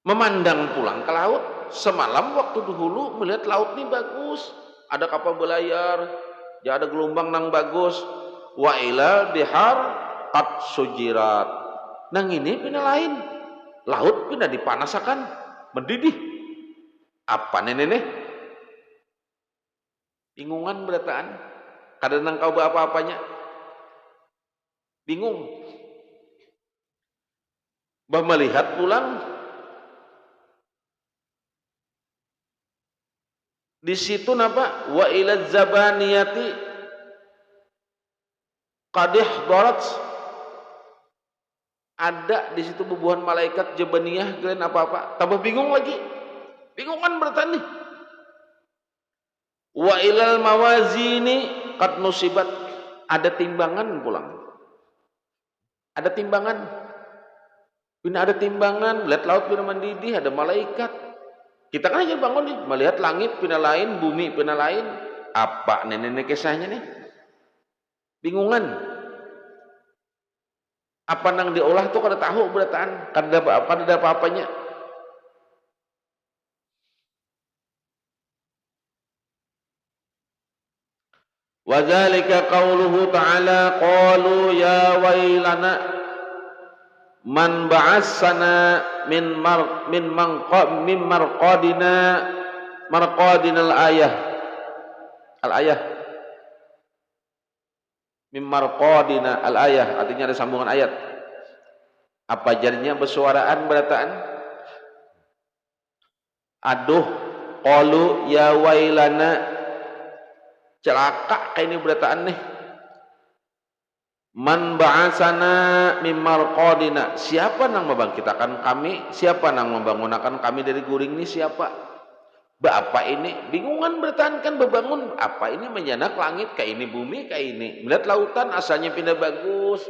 Memandang pulang ke laut, semalam waktu dahulu melihat laut ini bagus, ada kapal belayar, ya ada gelombang nang bagus. Wa ila bihar qad sujirat, nang ini pindah lain, laut pindah dipanasakan, mendidih. Apa nenek? Bingungan berataan, kadang nang kau apa-apanya, bingung. Bah melihat pulang. Di situ napa? Wa ila zabaniyati qadih darat, ada di situ bubuhan malaikat jabaniyah kalian apa-apa, tambah bingung lagi. Bingungan bertani. Wa ilal mawazini qad nusibat, ada timbangan pulang. Ada timbangan. Bina ada timbangan, melihat laut bina mendidih, ada malaikat. Kita kan aja bangun nih, melihat langit pindah lain, bumi pindah lain. Apa nenek kisahnya nih? Bingungan. Apa nang diolah tuh kada tahu berataan, kada ada apa-apanya. Wa dzalika qauluhu ta'ala qalu ya wailana man ba'atsana min marqadinal ayah. Al-ayah min marqadina al-ayah, artinya ada sambungan ayat. Apa jadinya bersuaraan berataan? Aduh, qalu ya wailana, celaka kayak ini berataan nih. Man ba'asana min marqadina, siapa nang membangkitakan kami, siapa nang membangunkan kami dari guring ini, siapa? Apa ini? Bingungan bertahan kan berbangun. Apa ini? Menjanak langit kayak ini, bumi kayak ini. Melihat lautan asalnya pindah bagus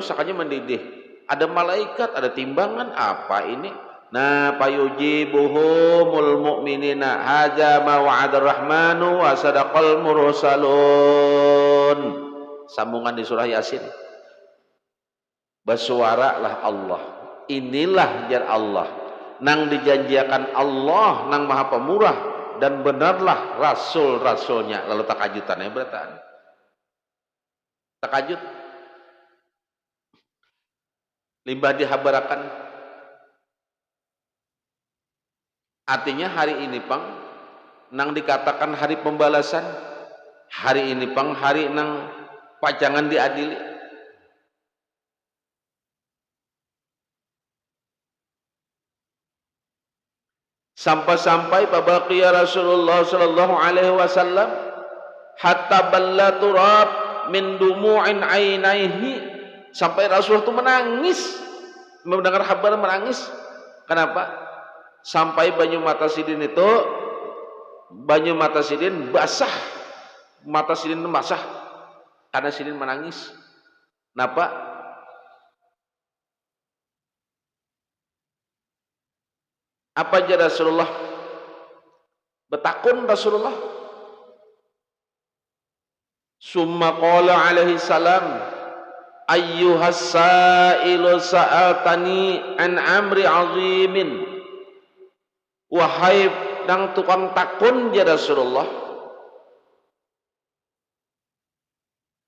sakanya mendidih. Ada malaikat, ada timbangan. Apa ini? Nah, payujibuhumul mu'minina hadza ma wa'adar rahmanu wa sadaqal mursalun. Sambungan di surah Yasin. Bersuaralah Allah. Inilah jar Allah. Nang dijanjikan Allah, nang maha pemurah, dan benarlah rasul-rasulnya. Lalu tak kajutannya beratan. Takajud limbah dihabarakan. Artinya hari ini pang nang dikatakan hari pembalasan, hari ini pang hari nang pajangan diadili. Sampai-sampai pabaqiya Rasulullah sallallahu alaihi wasallam hatta balla turab min dumu'in ainaihi, sampai Rasul itu menangis mendengar kabar, menangis. Kenapa? Sampai banyu mata sidin basah, mata sidin basah karena sidin menangis. Kenapa? Apa aja Rasulullah? Betakun Rasulullah. Summa qala alaihi salam, ayyuhas sa'ilu sa'altani an amri azimin. Wahai dang tukang takun ya Rasulullah,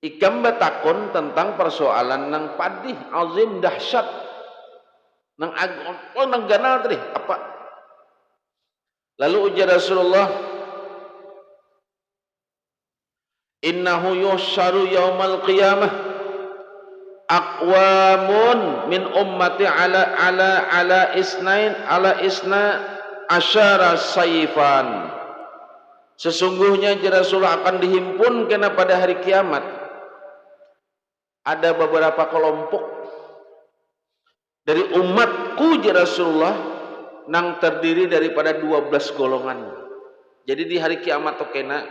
ikam betakun tentang persoalan nang padih azim dahsyat nang agung nang ganal tadi apa? Lalu ujar Rasulullah, innahu yusharu yaumal qiyamah aqwamun min ummati ala isna asyara sayfan. Sesungguhnya Rasulullah akan dihimpun kena pada hari kiamat ada beberapa kelompok dari umatku Rasulullah nang terdiri daripada 12 golongan. Jadi di hari kiamat kena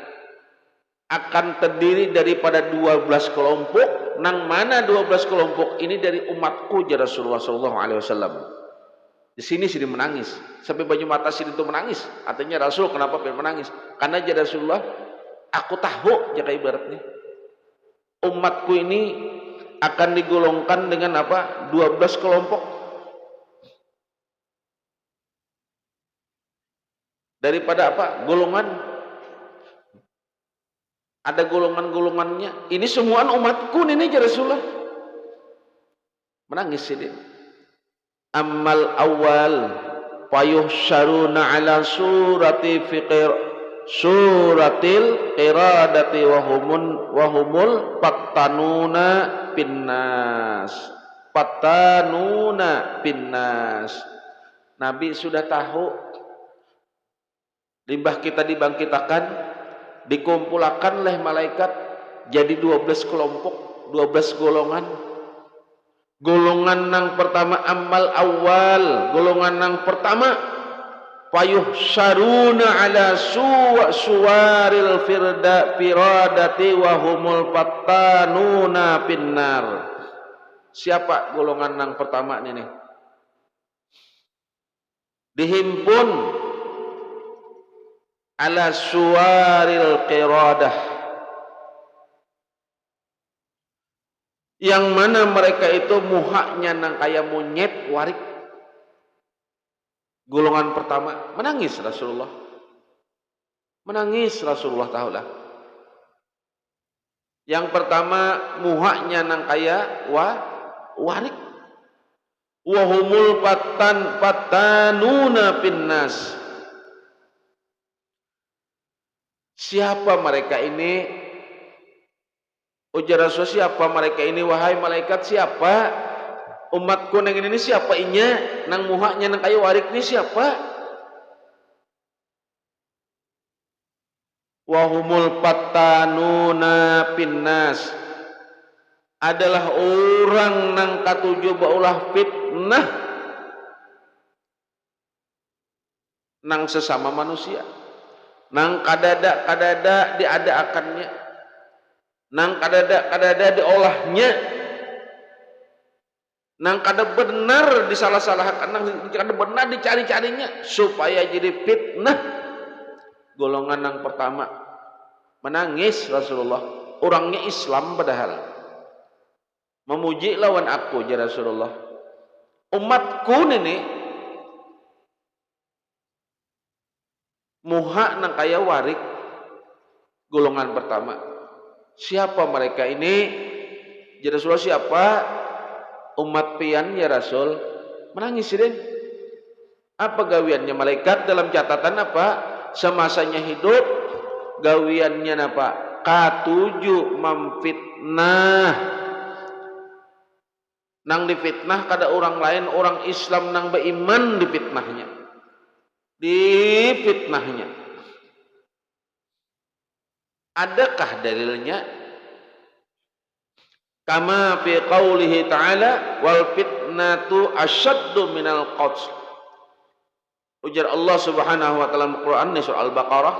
akan terdiri daripada 12 kelompok. Nang mana 12 kelompok ini dari umatku Rasulullah sallallahu alaihi wasallam. Di sini Sidin menangis sampai baju mata Sidin itu menangis. Artinya Rasul kenapa pengen menangis? Karena Rasulullah, aku tahu jaga ibaratnya umatku ini akan digolongkan dengan apa? 12 kelompok. Daripada apa? Golongan. Ada golongan-golongannya. Ini semua umatku ini Rasulullah. Menangis Sidin. Ammal awal fayuhsyaruna ala suratil qiradati wahumul pattanuna pinnas. Nabi sudah tahu limbah kita dibangkitakan, dikumpulkan oleh malaikat jadi 12 kelompok, 12 golongan. Golongan yang pertama amal awal, golongan yang pertama fayuhsyaruna ala suwaril firadati wa humul fattanuna pinnar. Siapa golongan yang pertama ini? Dihimpun ala suwaril qiradah, yang mana mereka itu muhaknya nang kayak monyet warik. Golongan pertama menangis Rasulullah. Menangis Rasulullah tahulah. Yang pertama muhaknya nang kayak warik. Wahumul pattanuna pinnas. Siapa mereka ini? Ujar Rasul, siapa mereka ini wahai malaikat? Siapa umatku nang ini siapa inya nang muhaknya nang kayu warik ini siapa? Wahumul pattanuna pinnas, adalah orang nang katuju baulah fitnah nang sesama manusia, nang kadada diada-akannya, nang kadada diolahnya, nang kada benar disalah-salahkan, nang kada benar dicari-carinya supaya jadi fitnah. Golongan yang pertama menangis Rasulullah. Orangnya Islam padahal memuji lawan aku ya Rasulullah. Umatku ini muha nang kaya warik. Golongan pertama. Siapa mereka ini? Jadi Rasulullah siapa? Umat pian ya Rasul. Menangis sih. Apa gawiannya malaikat dalam catatan apa? Semasanya hidup gawiannya apa? Katuju memfitnah. Nang difitnah kada orang lain, orang Islam nang beriman difitnahnya. Difitnahnya. Adakah dalilnya? Kama fi qaulihi ta'ala wal fitnatu asyaddu minal qatl. Ujar Allah Subhanahu wa taala Al-Qur'an di surah Al-Baqarah,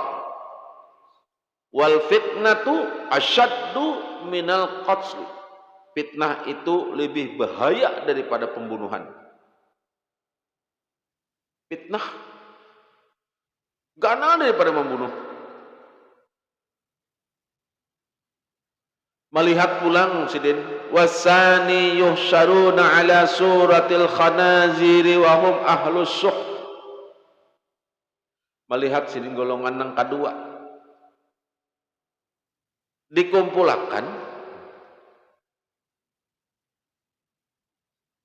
wal fitnatu asyaddu minal qatl. Fitnah itu lebih bahaya daripada pembunuhan. Fitnah gana daripada membunuh. Melihat pulang sidin wasani yuhsyaruna ala suratil khanaziri wa hum ahlus syuh. Melihat sidin golongan nang kedua dikumpulkan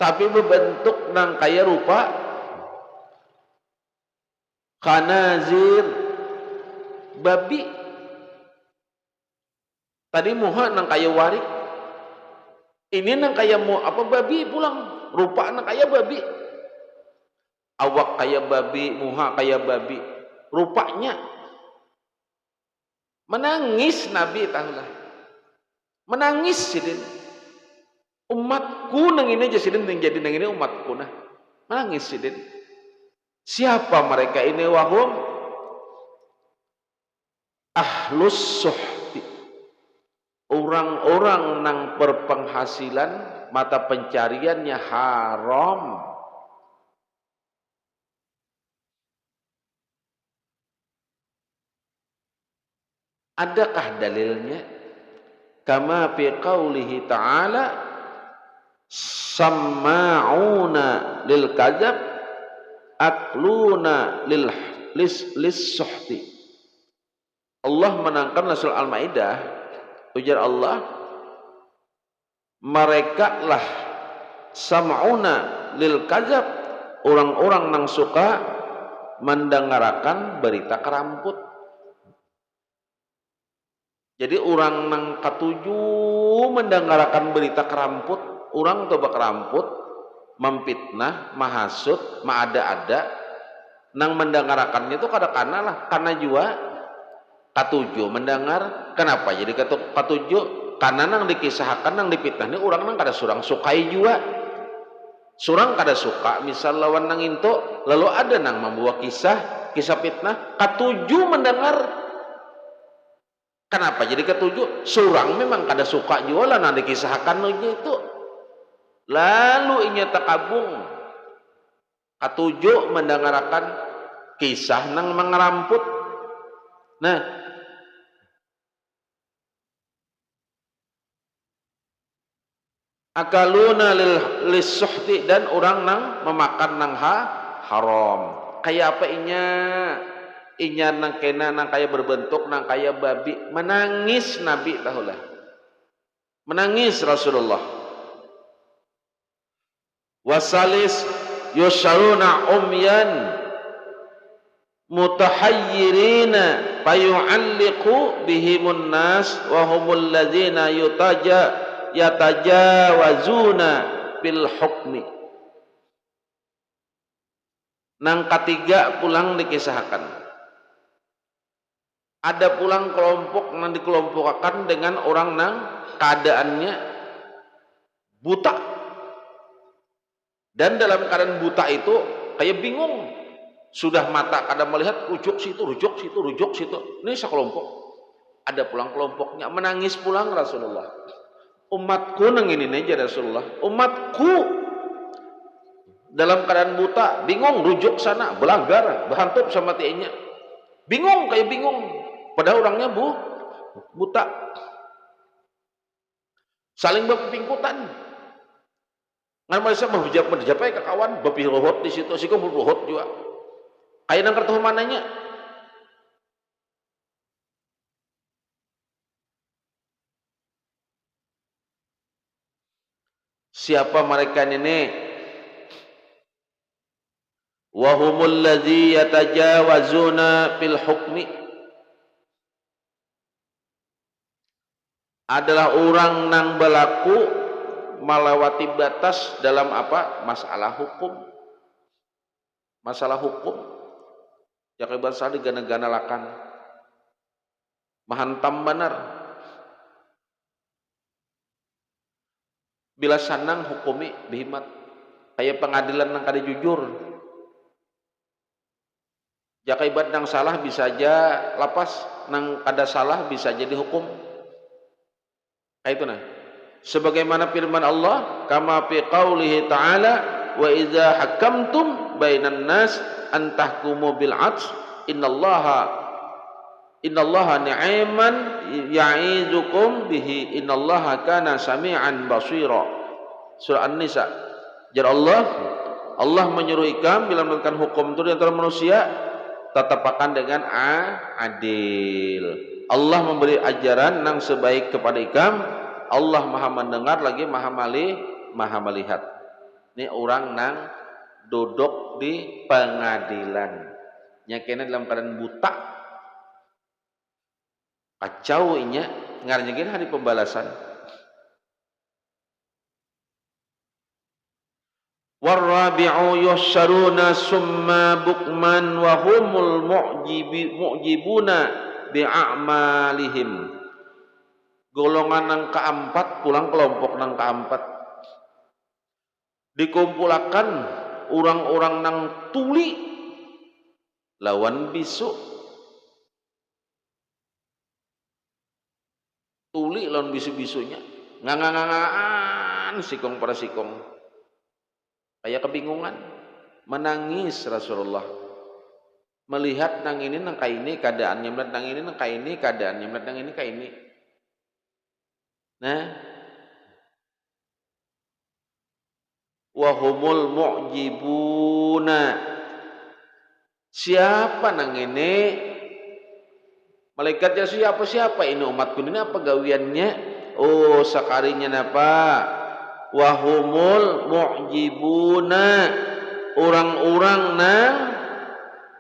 tapi berbentuk nang kaya rupa khanazir, babi. Tadi muha nang kaya warik, ini nang kaya babi pulang, rupa nang kaya babi, awak kaya babi, muha kaya babi, rupanya menangis Nabi tanglah, menangis sidin, umatku nang ini aja sidin yang jadi nang ini umatku nah, menangis sidin. Siapa mereka ini? Wahum ahlus suhti, orang-orang nang berpenghasilan mata pencariannya haram. Adakah dalilnya? Kama fi qaulihi ta'ala samma'una lil kadzab akluna lis suhti. Allah menangkan surah Al-Maidah, ujar Allah, mereka lah sam'una lil kadzab, orang-orang nang suka mendengarkan berita keramput. Jadi orang nang katuju mendengarkan berita keramput, orang coba keramput, memfitnah, mahasud, maada-ada, nang mendengarkannya itu kadang-kadang lah, karena juga katuju mendengar. Kenapa jadi katuju? Karena nang dikisahkan, nang dipitnah ini orang nang kada surang sukai juga. Surang kada suka, misal lawan nang into, lalu ada nang membawa kisah fitnah, katuju mendengar. Kenapa jadi ketujuh? Surang memang kada suka juga lah nang dikisahkan itu. Lalu inya takabung katujuh mendengarkan kisah nang mengeramput. Nah, akaluna lis-suhti, dan orang nang memakan nang haram. Kayak apa inya? Inya nang kena nang kaya berbentuk nang kaya babi. Menangis Nabi tahulah. Menangis Rasulullah. Wasalis yusharuna umyan mutahayyirina fayu'alliqu bihimun nas wa humul ladzina yatajawazuna bil hukmi. Nang ketiga pulang dikisahkan. Ada pulang kelompok yang dikelompokkan dengan orang nang keadaannya buta, dan dalam keadaan buta itu kayak bingung, sudah mata kada melihat, rujuk situ, rujuk situ, rujuk situ. Ini sekelompok. Ada pulang kelompoknya menangis pulang Rasulullah. Umatku nang ini aja Rasulullah, umatku dalam keadaan buta, bingung, rujuk sana, belagar, berhantup sama tienya, bingung kayak bingung. Padahal orangnya buta, saling berpingkutan. Ngan Malaysia menjapai ke kawan berpiruhut di situ, sih kau berpiruhut juga. Kayak nang kertuh mananya. Siapa mereka ini? Wa humul ladzi yatajawazuna fil hukmi, adalah orang nang berlaku melewati batas dalam apa? Masalah hukum. Masalah hukum. Ya kayak bahasa digana-gana lakan. Mahantam benar. Bila sanang hukumi bihimat. Kayak pengadilan nang kada jujur. Jaka ibad nang salah bisa aja lapas, nang kada salah bisa jadi hukum. Kayak itu nah. Sebagaimana firman Allah, kama fi qaulihi ta'ala, wa idza hakamtum bainan nas an tahkumu bil 'adl innallaha ni'man ya'izukum bihi innallaha kana sami'an basira. Surah An-Nisa. Jar Allah menyuruh ikam bila menentukan hukum itu di antara manusia, tetapakan dengan adil. Allah memberi ajaran nang sebaik kepada ikam. Allah maha mendengar lagi maha melihat. Ini orang nang duduk di pengadilan. Nyakena dalam keadaan buta. Kacau inya ngarnyekin hari pembalasan. Warabi'u yusyaruna summa bukman wa humul mu'jibuna bi'a'malihim. Golongan nang keempat, pulang kelompok nang keempat, dikumpulkan orang-orang nang tuli lawan bisu. Tuli lawan bisu-bisunya, ngangan sikong para sikong, kayak kebingungan, menangis Rasulullah melihat nang ini nang kaini keadaannya, melihat nang ini nang kaini keadaannya, melihat nang ini kaini. Nah, wahumul mu'jibuna, siapa nang ini? Malaikatnya siapa ini umatku ini, apa gawiannya? Oh, sakarinya napa? Wahumul mu'jibuna, orang-orang nang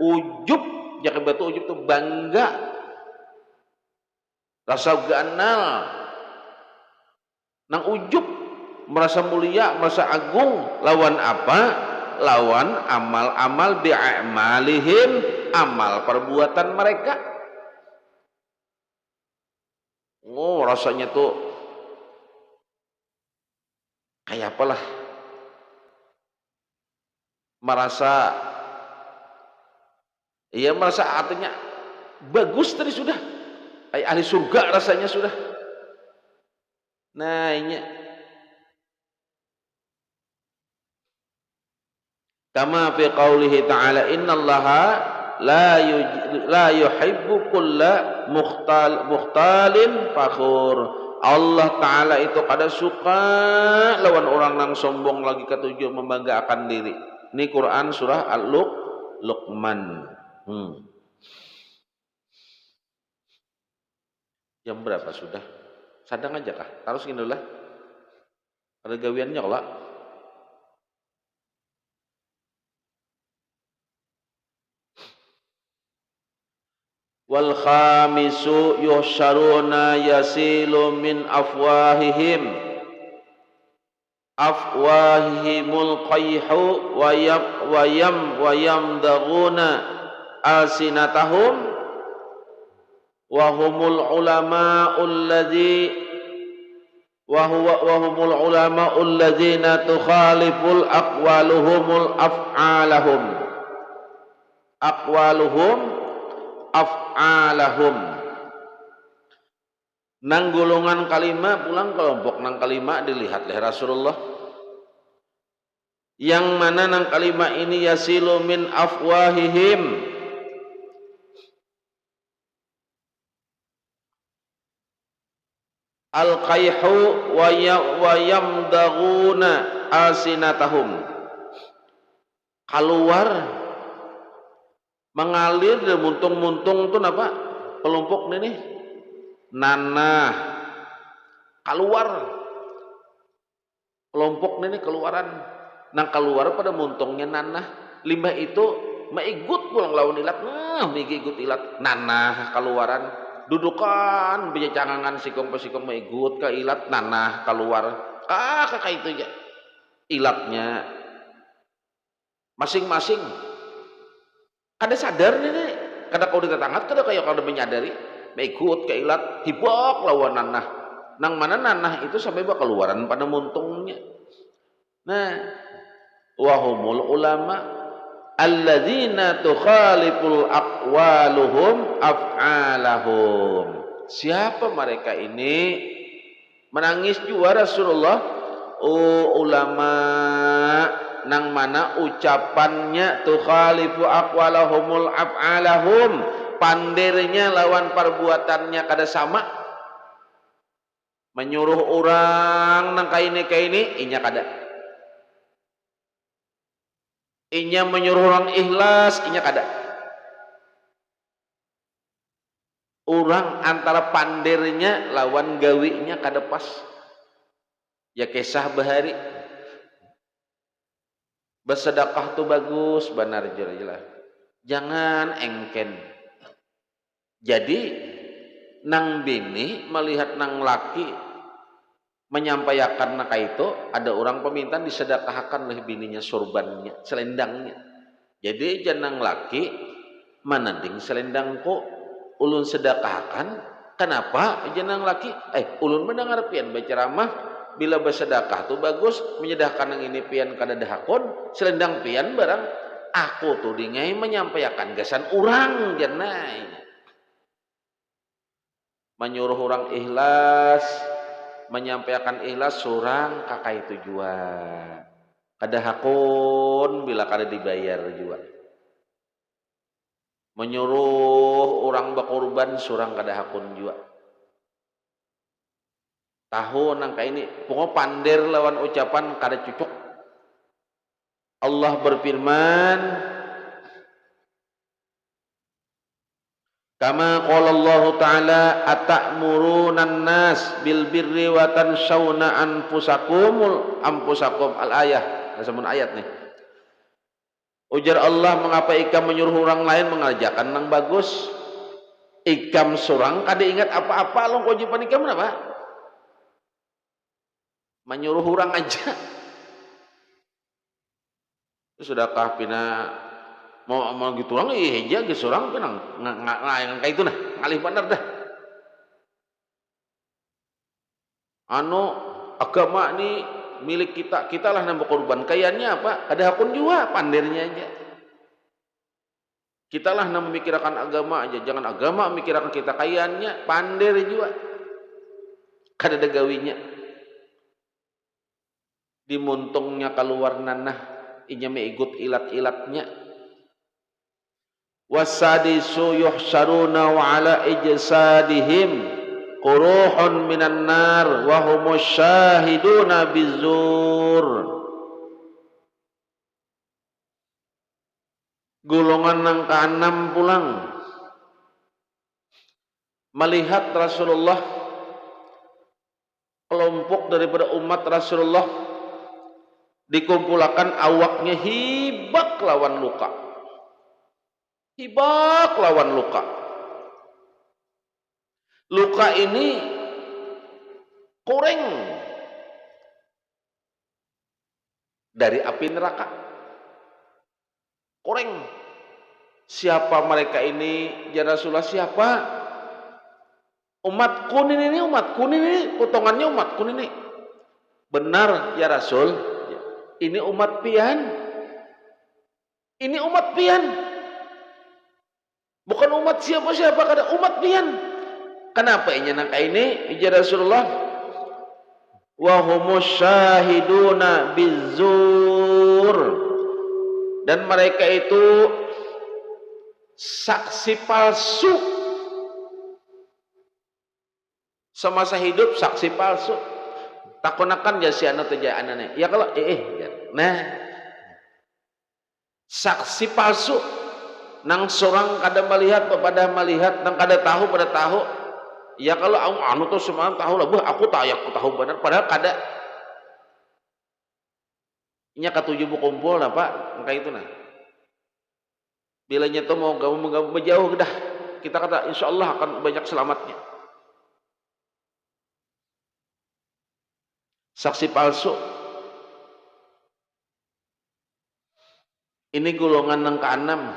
ujub, jangan batu ujub itu bangga, rasa ganal, nang ujub, merasa mulia, merasa agung. Lawan apa? Lawan amal-amal bi'amalihim, amal perbuatan mereka. Oh, rasanya tuh kayak apalah, merasa artinya bagus tadi sudah, kayak ahli surga rasanya sudah. Nah, ini kama fi qaulihi ta'ala innallaha la yuhibbu kulla mukhtalin fakhur. Allah Ta'ala itu kada suka lawan orang nang sombong lagi ketujuh membanggakan diri. Ini Quran surah Al-Luqman. Jam berapa sudah? Sadang aja kah? Taruh segini dulu lah. Ada gawiannya kalau wal khamisu yuhsyaruna yasilu min afwahihimul qayhu wa yamdaguna alsinatahum wa humul ulama'ul ladzina tukhaliful aqwaluhum af'alahum. Nang golongan kalima, pulang kelompok nang kalima dilihat oleh Rasulullah, yang mana nang kalima ini yasilu min afwahihim, al-qayhu wa yamdaguna alsinatahum, keluar mengalir dan muntung-muntung itu apa? Kelompok ini nanah keluar kelompok ini keluaran nang keluar pada muntungnya nanah limbah itu maigut pulang lawan ilat maigut ilat nanah keluaran dudukan bija cangangan sikong maigut ke ilat nanah keluar kakak itu ya ilatnya masing-masing kada sadar nih kada kau ditatangat kada kayak kada menyadari maigut ke ilat hibok lawan nanah nang mana nanah itu sampai keluaran pada muntungnya. Nah, wahumul ulama alladzina tukhaliful aqwaluhum af'alahum. Siapa mereka ini? Menangis juga Rasulullah. Oh ulama nang mana ucapannya tukhalifu aqwalahumul af'alahum, pandirnya lawan perbuatannya kada sama. Menyuruh orang nang kaini inya kada. Inya menyuruh orang ikhlas, inya kada. Orang antara pandirnya lawan gawinya kada pas. Ya kisah bahari. Bersedekah tuh bagus, benar jelas. Jangan engken. Jadi nang bini melihat nang laki menyampaikan naka itu, ada orang peminta disedekahkan oleh bininya surbannya, selendangnya. Jadi janang laki mananding selendangku ulun sedekahkan. Kenapa janang laki? Ulun mendengar pian berceramah bila bersedekah tuh bagus, menyedekahkan yang ini pian kada dahakon, selendang pian barang aku tuh dingai menyampaikan gasan orang janai. Menyuruh orang ikhlas, menyampaikan ikhlas surang kakak itu jua kada hakun bila kada dibayar jua. Menyuruh orang berkorban surang kada hakun jua. Tahu nangka ini pokok pandir lawan ucapan kada cucuk. Allah berfirman, kama qala Allah Ta'ala ata'murunan nas bil birri wa tansawna anfusakum al-ayah. Nasamun ayat nih. Ujar Allah, mengapa ikam menyuruh orang lain mengerjakan nang bagus? Ikam surang kada ingat apa-apa long kewajiban ikam apa? Menyuruh orang aja. Sudahkah pina mau gitu orang iya ge surang pinang ngayang kayak itu nah ngalih bener dah. Agama ni milik kita lah nambah korban. Kayaknya apa? Ada hakun juga pandirnya aja. Kita lah nambah memikirkan agama aja, jangan agama memikirkan kita kayaknya pandir juga. Kada ada gawinya. Dimuntungnya keluar nanah, inya meigut ilat-ilatnya. Wasadisu yuhsaruna wa ala ijsadihim quruhun minan nar wa humus syahiduna bizur. Golongan yang ke-6 pulang melihat Rasulullah, kelompok daripada umat Rasulullah dikumpulkan awaknya hibak lawan luka. Hibak lawan luka. Luka ini koreng dari api neraka. Koreng. Siapa mereka ini? Ya Rasulullah, siapa? Umatku ini, potongannya umatku ini. Benar ya Rasul, ini umat pian. Ini umat pian. Bukan umat siapa-siapa, kada umat pian. Kenapa ini nangka ini? Ya Rasulullah, wa humus syahiduna bizur. Dan mereka itu saksi palsu. Semasa hidup saksi palsu. Takunakan jasi anak tuja anane. Ya kalau nah saksi palsu. Nang seorang kada melihat pada melihat, nang kada tahu pada tahu. Ya kalau anu tuh semua tahu lah, aku tahu benar padahal kada. Nya katujuh kumpul nah Pak, maka itu nah. Bila nyata mau menjauh dah, kita kata insya Allah akan banyak selamatnya. Saksi palsu. Ini golongan yang keenam.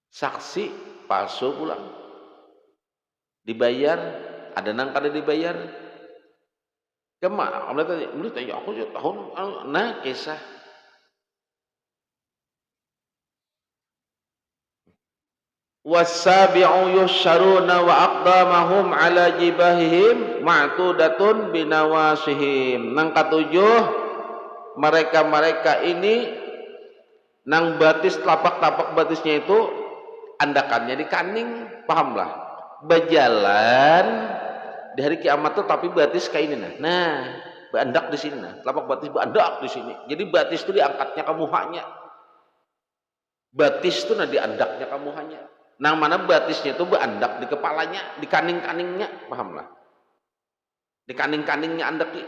Saksi palsu pulang. Dibayar, ada nang kada dibayar. Kema, mulai tanya aku tahun, nah kisah. Wasabi'u yusharuna wa aqdamahum ala jibahihim ma'tudatun binawasihim. Nang katujuh, mereka-mereka ini nang batis tapak-tapak batisnya itu andakannya dikaning, pahamlah. Berjalan di hari kiamat tuh tapi batis kayak ini nah. Nah, bandak di sini nah. Telapak batis bandak di sini. Jadi batis itu diangkatnya ke muhanya. Batis itu nah diandaknya ke muhanya. Nang mana batisnya itu berandak di kepalanya, di kaning-kaningnya, pahamlah. Di kaning-kaningnya andak di.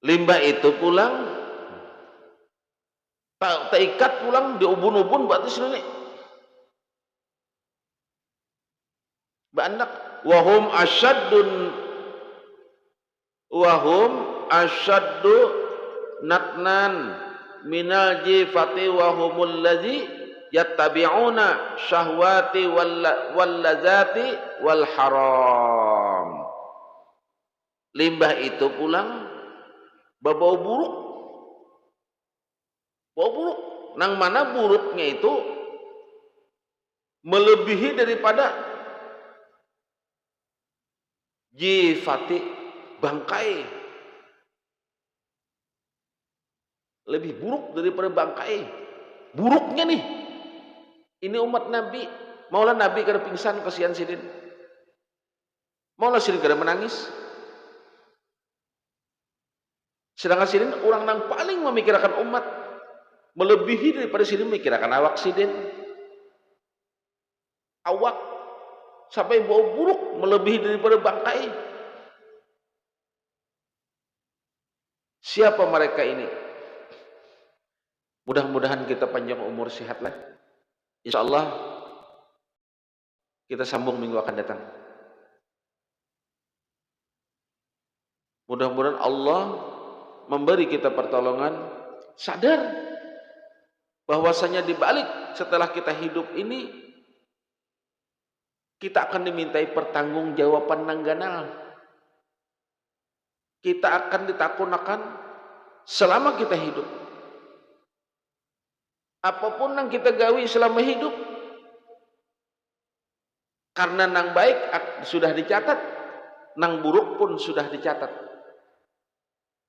Limbah itu pulang tak ikat pulang di ubun-ubun batis ini. Berandak wahum asyaddu natnan minal jifati wahumul ladzi yattabi'una syahwati wal lazati wal haram. Limbah itu pulang bau buruk. Bau buruk. Nang mana buruknya itu melebihi daripada jifati bangkai, lebih buruk daripada bangkai. Buruknya nih, ini umat Nabi. Maulah Nabi kada pingsan kasihan sidin, maulah sidin kada menangis. Sedangkan sidin orang yang paling memikirkan umat, melebihi daripada sidin memikirkan awak sidin. Awak sampai bau buruk melebihi daripada bangkai. Siapa mereka ini? Mudah-mudahan kita panjang umur sehatlah. Insya Allah kita sambung minggu akan datang. Mudah-mudahan Allah memberi kita pertolongan, sadar bahwasanya di balik setelah kita hidup ini kita akan dimintai pertanggungjawaban nangganal. Kita akan ditakunakan selama kita hidup. Apapun yang kita gawi selama hidup, karena nang baik sudah dicatat, nang buruk pun sudah dicatat.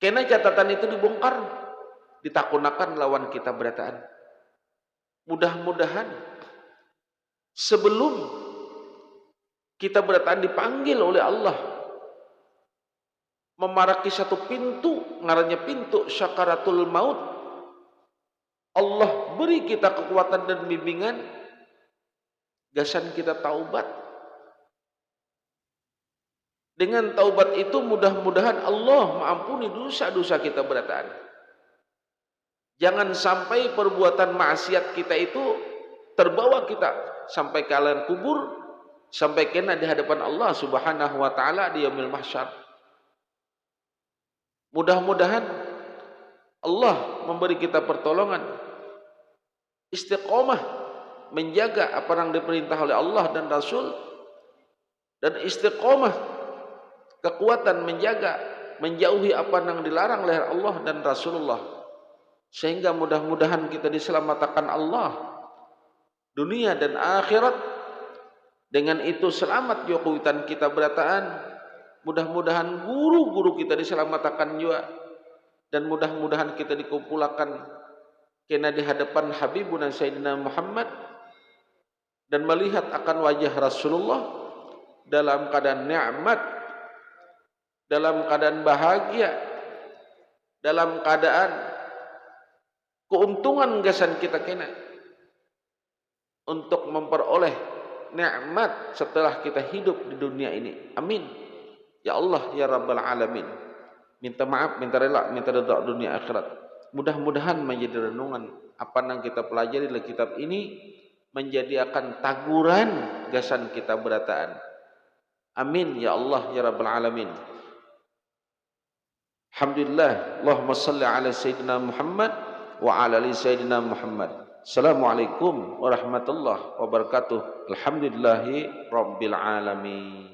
Karena catatan itu dibongkar, ditakunakan lawan kita berataan. Mudah-mudahan sebelum kita berataan dipanggil oleh Allah memaraki satu pintu, ngarannya pintu syakaratul maut, Allah beri kita kekuatan dan bimbingan, gasan kita taubat. Dengan taubat itu mudah-mudahan Allah mengampuni dosa-dosa kita berataan. Jangan sampai perbuatan maksiat kita itu terbawa kita sampai ke alam kubur, sampai kena di hadapan Allah Subhanahu wa taala di yaumil mahsyar. Mudah-mudahan Allah memberi kita pertolongan, istiqomah menjaga apa yang diperintah oleh Allah dan Rasul, dan istiqomah kekuatan menjaga menjauhi apa yang dilarang oleh Allah dan Rasulullah, sehingga mudah-mudahan kita diselamatkan Allah dunia dan akhirat. Dengan itu selamat jokowitan kita berataan. Mudah-mudahan guru-guru kita diselamatkan juga, dan mudah-mudahan kita dikumpulkan kena di hadapan Habibuna Sayyidina Muhammad dan melihat akan wajah Rasulullah dalam keadaan nikmat, dalam keadaan bahagia, dalam keadaan keuntungan gasan kita kena untuk memperoleh nikmat setelah kita hidup di dunia ini. Amin. Ya Allah ya Rabbal Alamin. Minta maaf, minta rela, minta redha dunia akhirat. Mudah-mudahan menjadi renungan apa yang kita pelajari dalam kitab ini menjadi akan taguran gasan kita berataan. Amin ya Allah ya Rabbal Alamin. Alhamdulillah. Allahumma salli ala Sayyidina Muhammad wa ala ali Sayyidina Muhammad. Assalamualaikum warahmatullahi wabarakatuh. Alhamdulillahi Rabbil Alamin.